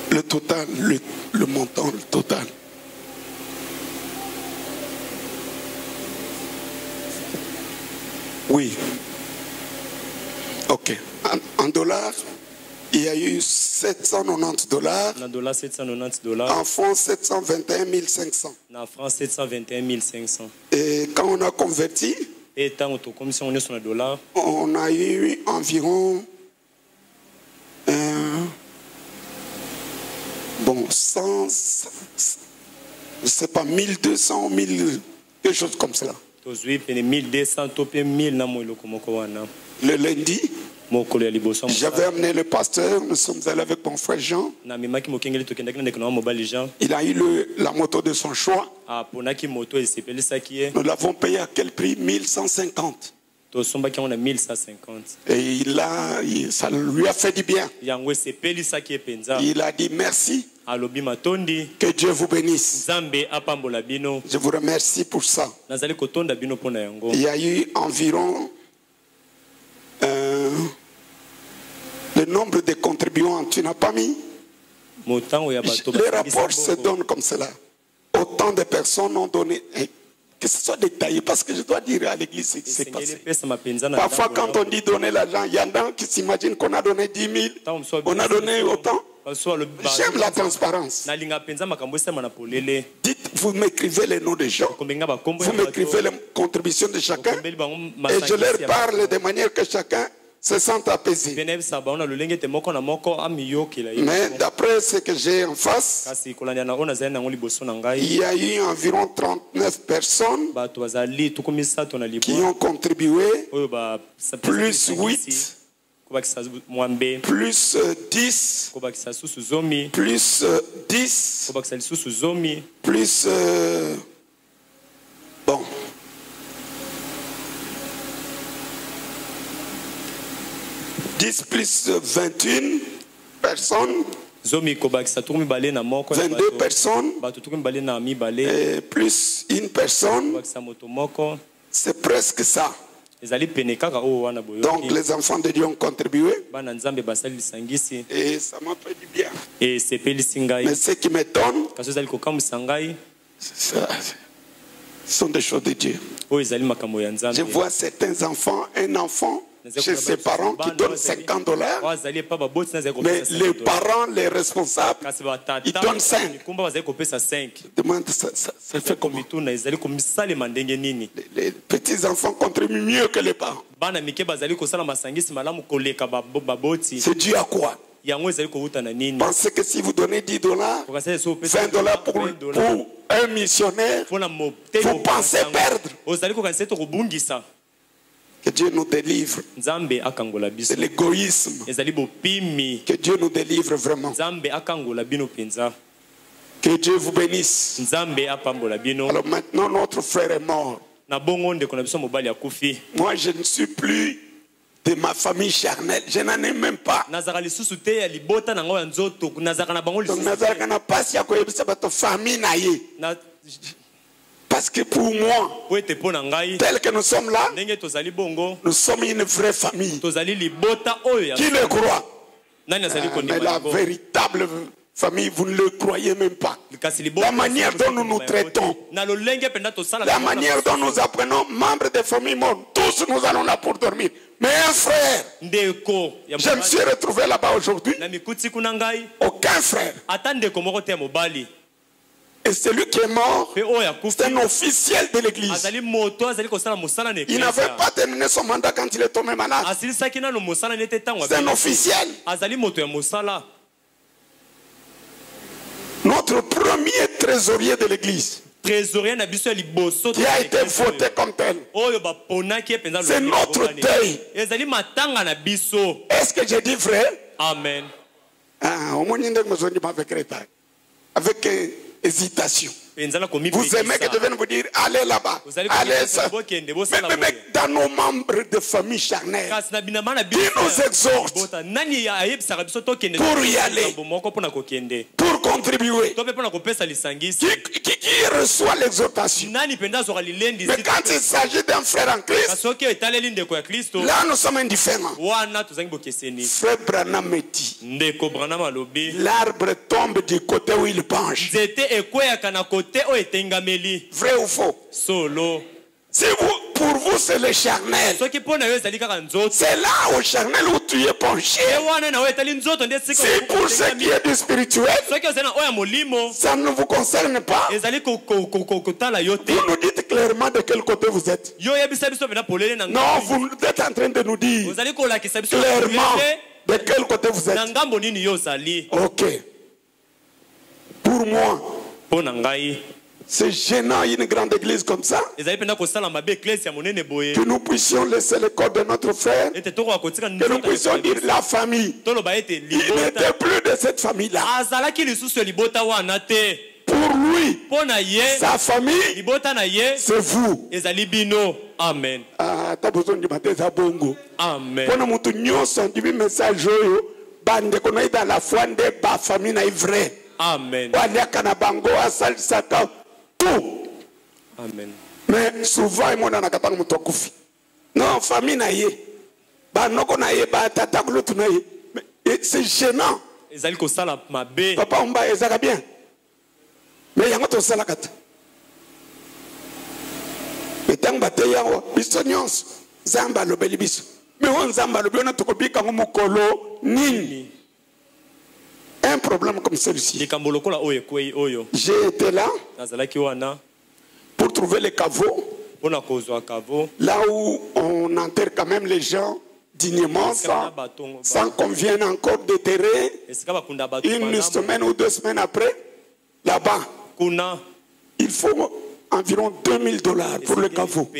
Le total, le montant, le total. Oui. Ok. En dollars, il y a eu 790 dollars. Na dollar 790 $. En francs, 721 500. Na francs 721 500. Et quand on a converti, Et tant que commission on est sur le dollar, on a eu environ 100, je ne sais pas, 1200 ou 1000, quelque chose comme cela. tozwi pene 1200 to pe 1000 na moiloko moko wana. Le lundi, Mokolo ya liboso j'avais amené le pasteur, nous sommes allés avec mon frère Jean. na memaki mokengeli tokendaki na ndeko na mobali Jean. Il a eu la moto de son choix. Aponaki moto esepelisaki ye. Nous l'avons payé à quel prix? 1150. Tosombaki yango na 1150. Et ça lui a fait du bien. Yango esepelisaki ye penza. Il a dit merci, Alobi matondi. que Dieu vous bénisse. Nzambe apambola bino. Je vous remercie pour ça. Nazali kotonda bino pona yango. Il y a eu environ le nombre de contribuants, tu n'as pas mis? Motango ya bato Les rapports se donnent comme cela. Autant de personnes ont donné. Que ce soit détaillé, parce que je dois dire à l'église ce qui s'est passé. Parfois, quand on dit donner l'argent, il y en a qui s'imaginent qu'on a donné 10 000, on a donné autant. J'aime la transparence. Dites, vous m'écrivez les noms des gens, vous m'écrivez les contributions de chacun, et je leur parle de manière que chacun se sente apaisé. Mais d'après ce que j'ai en face, il y a eu environ 39 personnes qui ont contribué, plus 8, plus 10, plus 10, plus bon. Plus 21 personnes, 22 personnes, et plus une personne, c'est presque ça. Donc les enfants de Dieu ont contribué et ça m'a fait du bien. Mais ce qui m'étonne, ce sont des choses de Dieu. Je vois certains enfants, un enfant chez ses parents qui donnent $50. Mais les parents, les responsables, ils donnent 5. Demande, ça fait comment? Les petits enfants contribuent mieux que les parents. C'est dû à quoi? Pensez que si vous donnez $10, $20 pour un missionnaire, vous pensez perdre. Que Dieu nous délivre de l'égoïsme. Que Dieu nous délivre vraiment. Que Dieu vous bénisse. Alors maintenant, notre frère est mort. Moi, je ne suis plus de ma famille charnelle. Je n'en ai même pas. Donc, parce que pour moi, tel que nous sommes là, nous sommes une vraie famille. Qui le croit? Mais la véritable famille, vous ne le croyez même pas. La manière dont nous nous traitons, la manière dont nous apprenons, membres des familles mortes, tous nous allons là pour dormir. Mais un frère, je me suis retrouvé là-bas aujourd'hui, aucun frère. Et celui qui est mort, c'est un officiel de l'église. Il n'avait pas terminé son mandat quand il est tombé malade. C'est un officiel. Notre premier trésorier de l'église, qui a été voté comme tel. C'est notre deuil. Est-ce que j'ai dit vrai? Amen. Avec hésitation. Vous aimez que je vienne vous dire, allez là-bas, allez ça. Mais dans nos membres de famille charnelle, qui nous exhortent pour y aller, pour contribuer, qui reçoit l'exhortation. Mais quand il s'agit d'un frère en Christ, là nous sommes indifférents. Frère Branham me dit, l'arbre tombe du côté où il penche. Vrai ou faux? Solo. Si pour vous c'est le charnel, c'est là au charnel où tu es penché. Si pour ce qui est du spirituel, ça ne vous concerne pas. Vous nous dites clairement de quel côté vous êtes. Non, vous êtes en train de nous dire clairement de quel côté vous êtes. Ok. Pour moi, c'est gênant une grande église comme ça, que nous puissions laisser le corps de notre frère, que nous puissions dire la famille. Il n'était plus de cette famille-là. Pour lui, sa famille, c'est vous. Amen. T'as besoin de mater ça bongo. Amen. Pour nous tous, on dit message bande qu'on a dans la foi de ba famille na vrai. Amen. Tout. Amen. Mais souvent, il y a des non, famille na ye. C'est gênant. Papa, on va bien. Mais il y a un salakat. Mais tant que tu as bisognos, zamba lo belibis. Mais on zamba lo bien to kobi kango mukolo nini. Un problème comme celui-ci. J'ai été là pour trouver les caveaux. Là où on enterre quand même les gens dignement sans qu'on vienne encore déterrer une semaine ou 2 semaines après. Là-bas, il faut environ $2000 pour le caveau.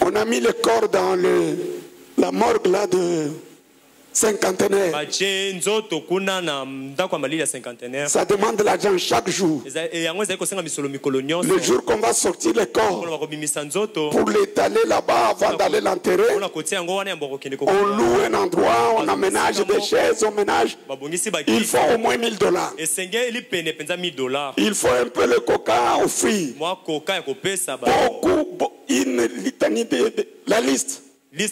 On a mis le corps dans la morgue là de cinquantenaire. Ça demande l'argent chaque jour. Le jour qu'on va sortir le corps pour l'étaler là-bas avant d'aller l'enterrer, on loue un endroit, on aménage des chaises, on ménage. Il faut au moins $1000. Il faut un peu le coca aux fruits. Beaucoup, une litanie de la liste. Et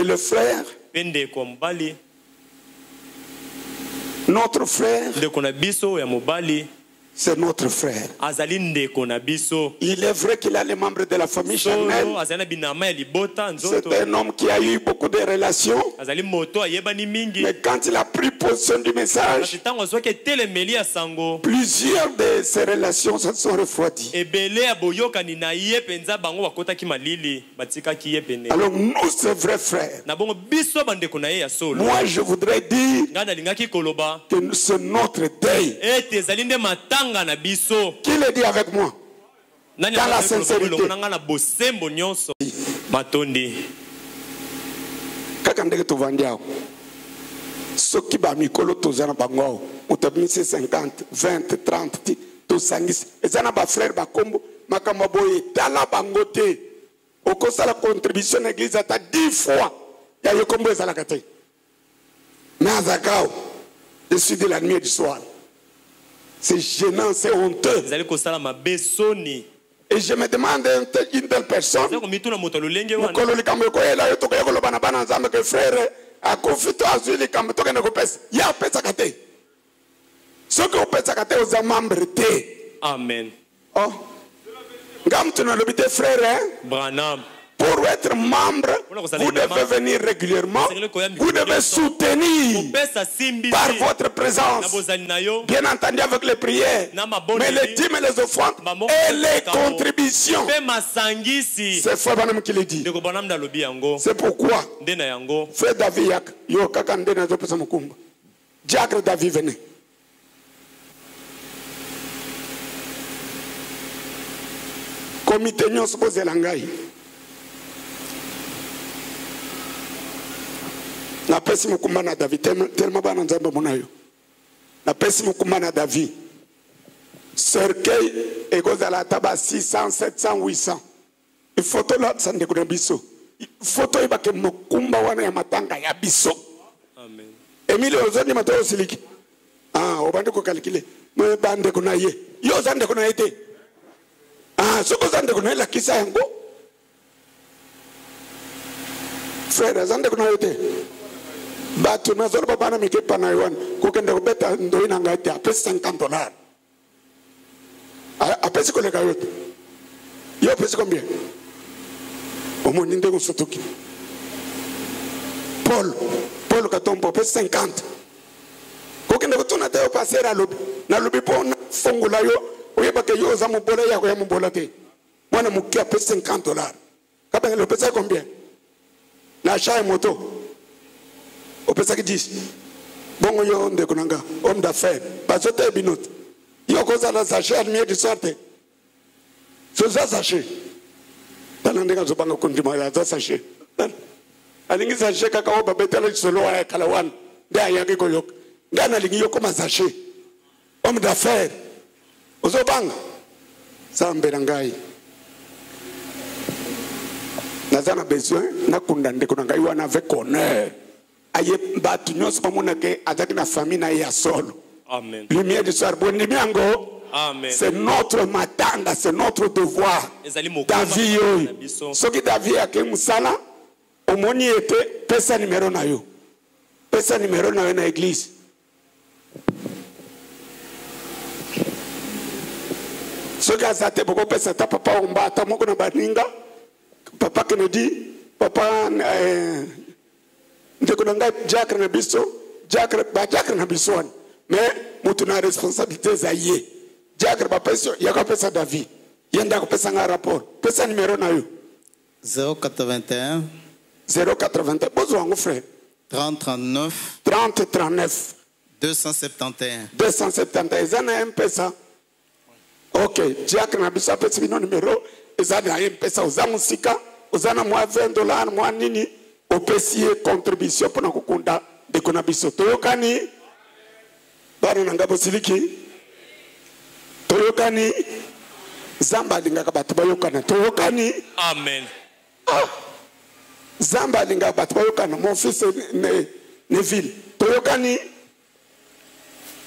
le frère, notre frère, c'est notre frère. azali ndeko na biso. Il est vrai qu'il a les membres de la famille charnelle. Solo azali na binama ya libota C'est nzoto. un homme qui a eu beaucoup de relations. Azali moto ayebani mingi. Mais quand il a pris possession du message, Kasi ntango azwaki etelemeli ya sango. plusieurs de ses relations se sont refroidies. Ebele ya boyokani na ye penza bango bakotaki malili batikaki ye pene. Alors nous, c'est vrai frère. Na bongo biso bandeko na ye ya solo. Moi, je voudrais dire Nga nalingaki koloba que c'est notre deuil. ete ezali nde matanga na biso. Qui le dit avec moi? Nani Dans la azali koloba sincérité. elongo na nga na bosembo nyonso. Matondi. Kaka ndenge tovandi awo. Soki ba mikolo tozana bango awo. Mutabimisi 50, 20, 30, tosangisi. Ezana ba frère ba kombo makambo boye tala bango te. Okosala contribution à l'église ata 10 fois. Ya yo kombo ezala kate. Mais azakao. Je suis de la nuit et du soir. C'est gênant, c'est honteux. Ezali kosala mabe soni. Et je me demande une telle personne. Ezali komituna moto lolenge wana. Mokolo likambo ekoyela yo tokoya koloba na bana nzambe ke frère akufi to azwi likambo tokende kopesa ye apesaka te soki opesaka te oza membre te. Amen. Oh. Nga mutu nalobi te frère, Branham. pour être membre vous devez venir régulièrement, vous devez soutenir Kopesa simbisi. par votre Na présence, bozali na yo. bien entendu avec les prières, mais les dîmes et les offrandes et les contributions. Pe masangisi. C'est Frère Branham qui le dit. Ndeko Branham ndalobi yango. C'est pourquoi Nde na yango. Frère David yak yo kaka nde nazopesa mokumba. Diacre David venez. Comité nyonso bozela ngai. Napesi mokumba na David tellement bana nzambe mona yo. Napesi mokumba na David. Cercueil ekozala taba 600, 700, 800. Photo là ça ndeko na biso. Photo ibake mokumba wana ya matanga ya biso. Amen. Emile ozoni matoro siliki. Ah, obande ko calculer. Mo bande ko na ye. Yo zande ko na ete. Ah, soko zande ko na la kisa yango. Frère zande ko na ete. Batu na zoro bana mike pana yon. Ko kende ko beta ndo ina ngati apesi $50. Apesi ko le kayote. Yo apesi combien? Omoni ndeko sotoki. Paul Katombo pesa 50. Kokende kutuna teo pasera lobi. Na lobi pona fongula yo oyeba ke yo za mubola yako ya mubola te. Mwana mukia pesa $50. Kaba le pesa combien? Na achat moto. O pesa ki 10. Bongo yo ndeko nanga, homme d'affaires. Bazote binot. Yo koza na sachet admire du sorte. So ça sachet. Tanandeka zobanga kundima ya za sachet. Alingi sachet kaka oba betela solo wa kalawan. Nda yake koyok. Ngana lingi yoko ma sachet. Homme d'affaires. Ozobanga. Sambe ngai. Nazana besoin na kunda ndeko ngai wana avec honneur. Aye batu nyonso pamona ke azaki na famille na ya solo. Amen. Lumière du soir bon miango. Amen. C'est notre matanga, c'est notre devoir. Ezali mokumba David na biso. soki David ake musala omoni ete pesa numéro na yo. Pesa numéro na yo na église. Soki azate boko pesa ta papa omba ta moko na baninga. Papa Kennedy, papa ndeko nanga Diacre na biso, Diacre na biso. Mais mutu na responsabilité za ye. Diacre ba pesa yaka pesa David. Yenda ko pesa nga rapport. Pesa numéro na yo. 081 081. Bozo wangu frère. 3039 3039 271. 270. Ezana M-Pesa. Ok, Diacre na biso pesa bino numéro. Ezana M-Pesa ozamu sika. Ozana mwa $20 mwa nini. Opesie contribution pona kukunda deko na biso. Toyokani. Bana nangabo siliki. Toyokani. Zamba lingaka batu bayokana. Toyokani. Amen. Zamba lingaka batu bayokana. Mon fils Neville. Toyokani.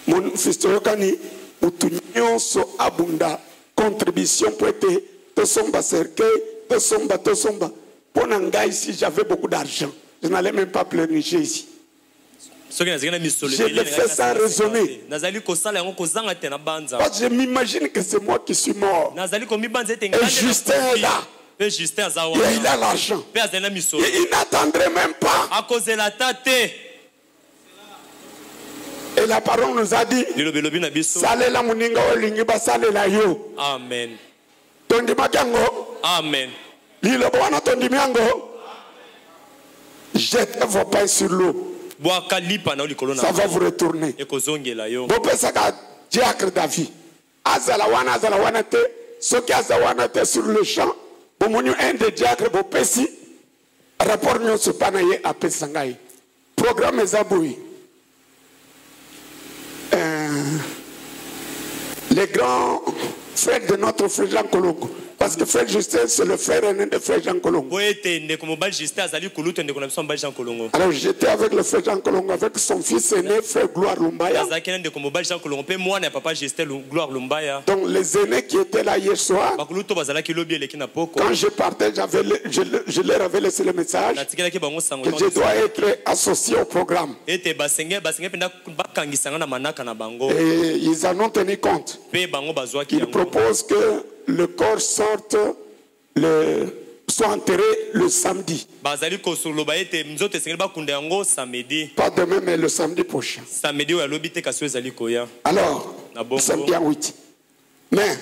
Mon fils Toyokani. Mutu nyonso abunda. Contribution pour être. Tosomba cercueil. Tosomba. Pona ngai si j'avais beaucoup d'argent. Je n'allais même pas pleurnicher ici. Je le fais sans raisonner. Parce que je m'imagine que c'est moi qui suis mort. Et Justin est là. Et il a l'argent. Il n'attendrait même pas. Et la parole nous a dit, Salela muninga olingi basalela yo. Amen. Tondima kango. Amen. Lilo bwana tondimi yango. Jetez vos pains sur l'eau. Ça va vous retourner. Bopesaka diacre David. Azala wana te. Soki azawana te sur le champ. Bomonu un des diacres bopesi. Rapport nyonso panaye apesangai. Programme Zaboui. Les grands frères de notre frère Jean Kolongo. Parce que frère Justin, c'est le frère aîné de frère Jean Kolongo. Alors j'étais avec le frère Jean Kolongo, avec son fils aîné, frère Gloire Lumbaya. Donc les aînés qui étaient là hier soir, quand je partais, je leur avais laissé le message que je dois être associé au programme. Et ils en ont tenu compte. Ils proposent que le corps sorte, soit enterré le samedi. Pas demain, mais le samedi prochain. Alors, samedi à 8. Mais,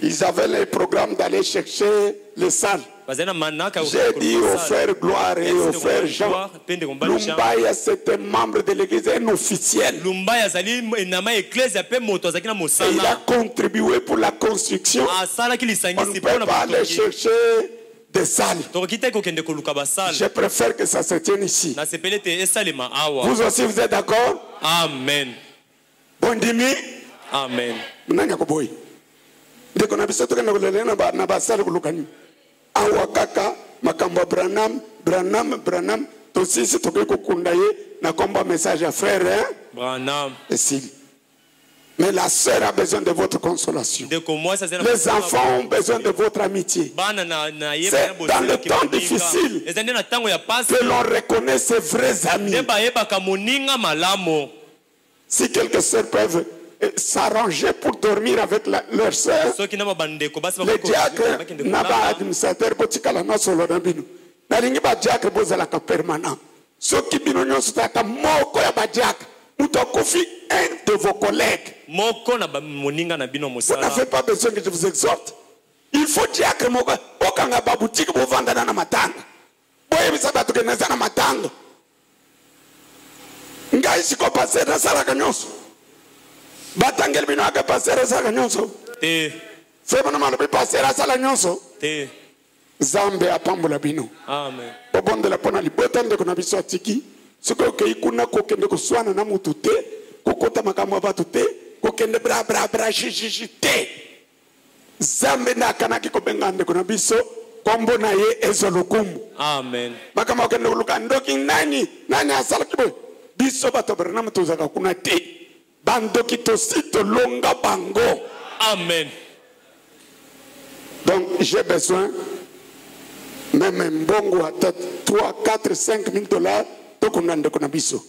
ils avaient le programme d'aller chercher les salles. J'ai dit au frère Gloire et au frère Jean, Lumbaya c'était membre de l'église, un officiel. Et il a contribué pour la construction. On ne peut pas aller chercher des salles. Je préfère que ça se tienne ici. Vous aussi, vous êtes d'accord? Amen. Bon dimi. Amen. Awakaka makamba Branham tosisi toke kukundaye na komba message à frère hein? Branham et Sylvie. Mais la sœur a besoin de votre consolation. Les enfants ont besoin de votre amitié. C'est dans le temps difficile que l'on reconnaît ses vrais amis. Si quelques sœurs peuvent s'arranger pour dormir avec leur sœur, le diacre n'a pas administrateur botikala na solo na bino na lingi ba diacre bozalaka permanent soki bino nyonso taka moko ya ba diacre mutokofi un de vos collègues moko na moninga na bino mosala. Vous n'avez pas besoin que je vous exhorte. Il faut diacre moko okanga ba boutique bo vanda na matanga boye bisaba to keneza na matanga ngai siko passer na sala kanyonso batangel bino aka passer sala nyonso febona malobi passer sala nyonso Zambe apambola bino. Amen. Bobondela pona libota ndeko na biso atiki siko ke ikuna ko kende ko swana na mutu te kokota makamwa batu te ko kende bra shishi te Zambe na kanaki ko benga ndeko na biso kombo na ye ezolukumu. Amen. Makama kende luka ndoki nani asala kibo biso bato Branham tozaka kuna te bandoki tosito longa bango. Amen. Donc j'ai besoin même un bongo à 3, 4, 5 000 $, to kundande kuna biso.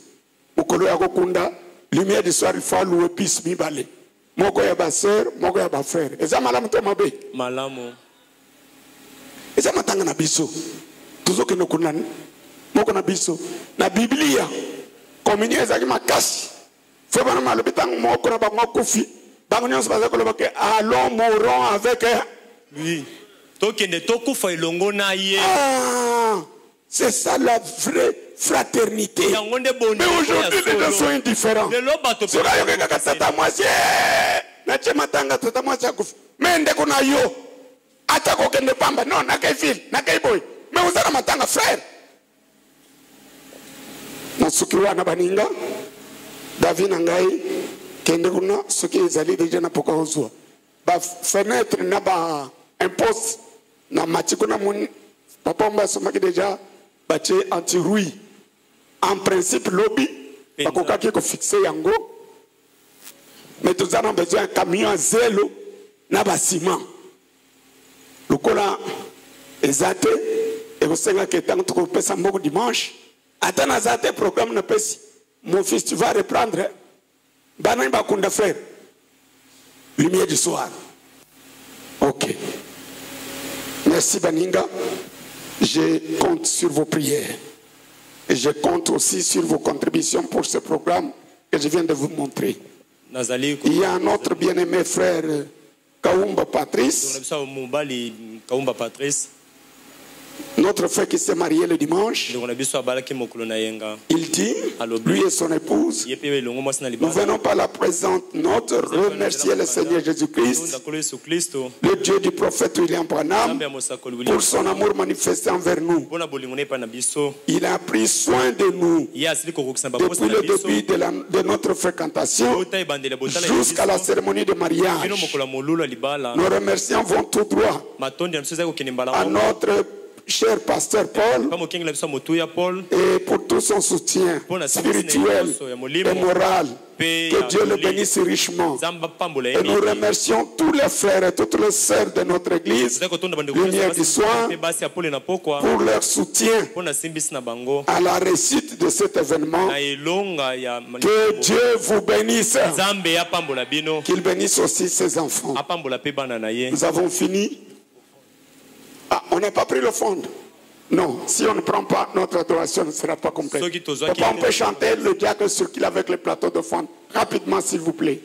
Mukolo ya kokunda, lumière du soir il faut louer bis mi balé. Moko ya ba sœur, moko ya ba frère. Eza malamu to mabe. Malamu. Eza matanga na biso. Tuzoke no kunani. Moko na biso. Na Biblia, communion ezaki makasi. Faut pas mal bitang moko na ba ngokufi. Bango nyonso bazako lobake allons mourons avec. Oui. C'est ça la vraie fraternité. Mais aujourd'hui, les gens sont indifférents. Mais vous avez matanga frère. Nasukiwa na baninga David Nangai kende kuna soki ezali deja na poka ozwa. Ba fenêtre na ba un poste na matiko na mon papa mba somaki déjà bache anti-rouille en principe lobby bakoka ki ko fixer yango mais nous avons besoin d'un camion à zélo na ba ciment lokola ezate et vous savez que tant que pesa mboko dimanche atana zate programme na pesi mon fils, tu vas reprendre. Hein? Banane Bakunda frère. Lumière du soir. Ok. Merci Baninga. Je compte sur vos prières. Et je compte aussi sur vos contributions pour ce programme que je viens de vous montrer. Il y a un autre bien-aimé frère, Kaumba Patrice. Notre frère qui s'est marié le dimanche, il dit, lui et son épouse, nous venons par la présente note remercier le Seigneur Jésus-Christ, le Dieu du prophète William Branham, pour son amour manifesté envers nous. Il a pris soin de nous depuis le début de notre fréquentation jusqu'à la cérémonie de mariage. Nos remerciements vont tout droit à notre cher pasteur Paul, et pour tout son soutien spirituel et moral, que Dieu le bénisse richement. Et nous remercions tous les frères et toutes les sœurs de notre église, Lumière du Soir, pour leur soutien à la réussite de cet événement. Que Dieu vous bénisse. Qu'il bénisse aussi ses enfants. Nous avons fini. Ah, on n'a pas pris le fond. Non, si on ne prend pas, notre adoration ne sera pas complète. On peut chanter le diacre circule avec le plateau de fond. Rapidement, s'il vous plaît.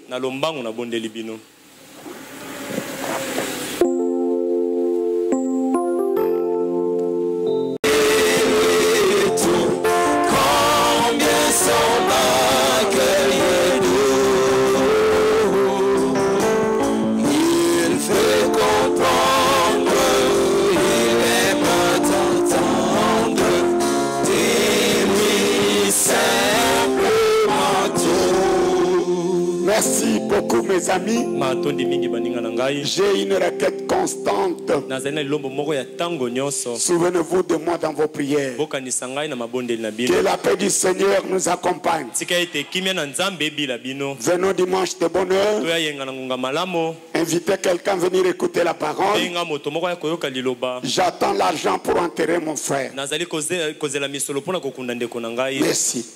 Merci beaucoup mes amis. J'ai une requête constante. Souvenez-vous de moi dans vos prières. Que la paix du Seigneur nous accompagne. Venons dimanche de bonne heure. Invitez quelqu'un à venir écouter la parole. J'attends l'argent pour enterrer mon frère. Merci.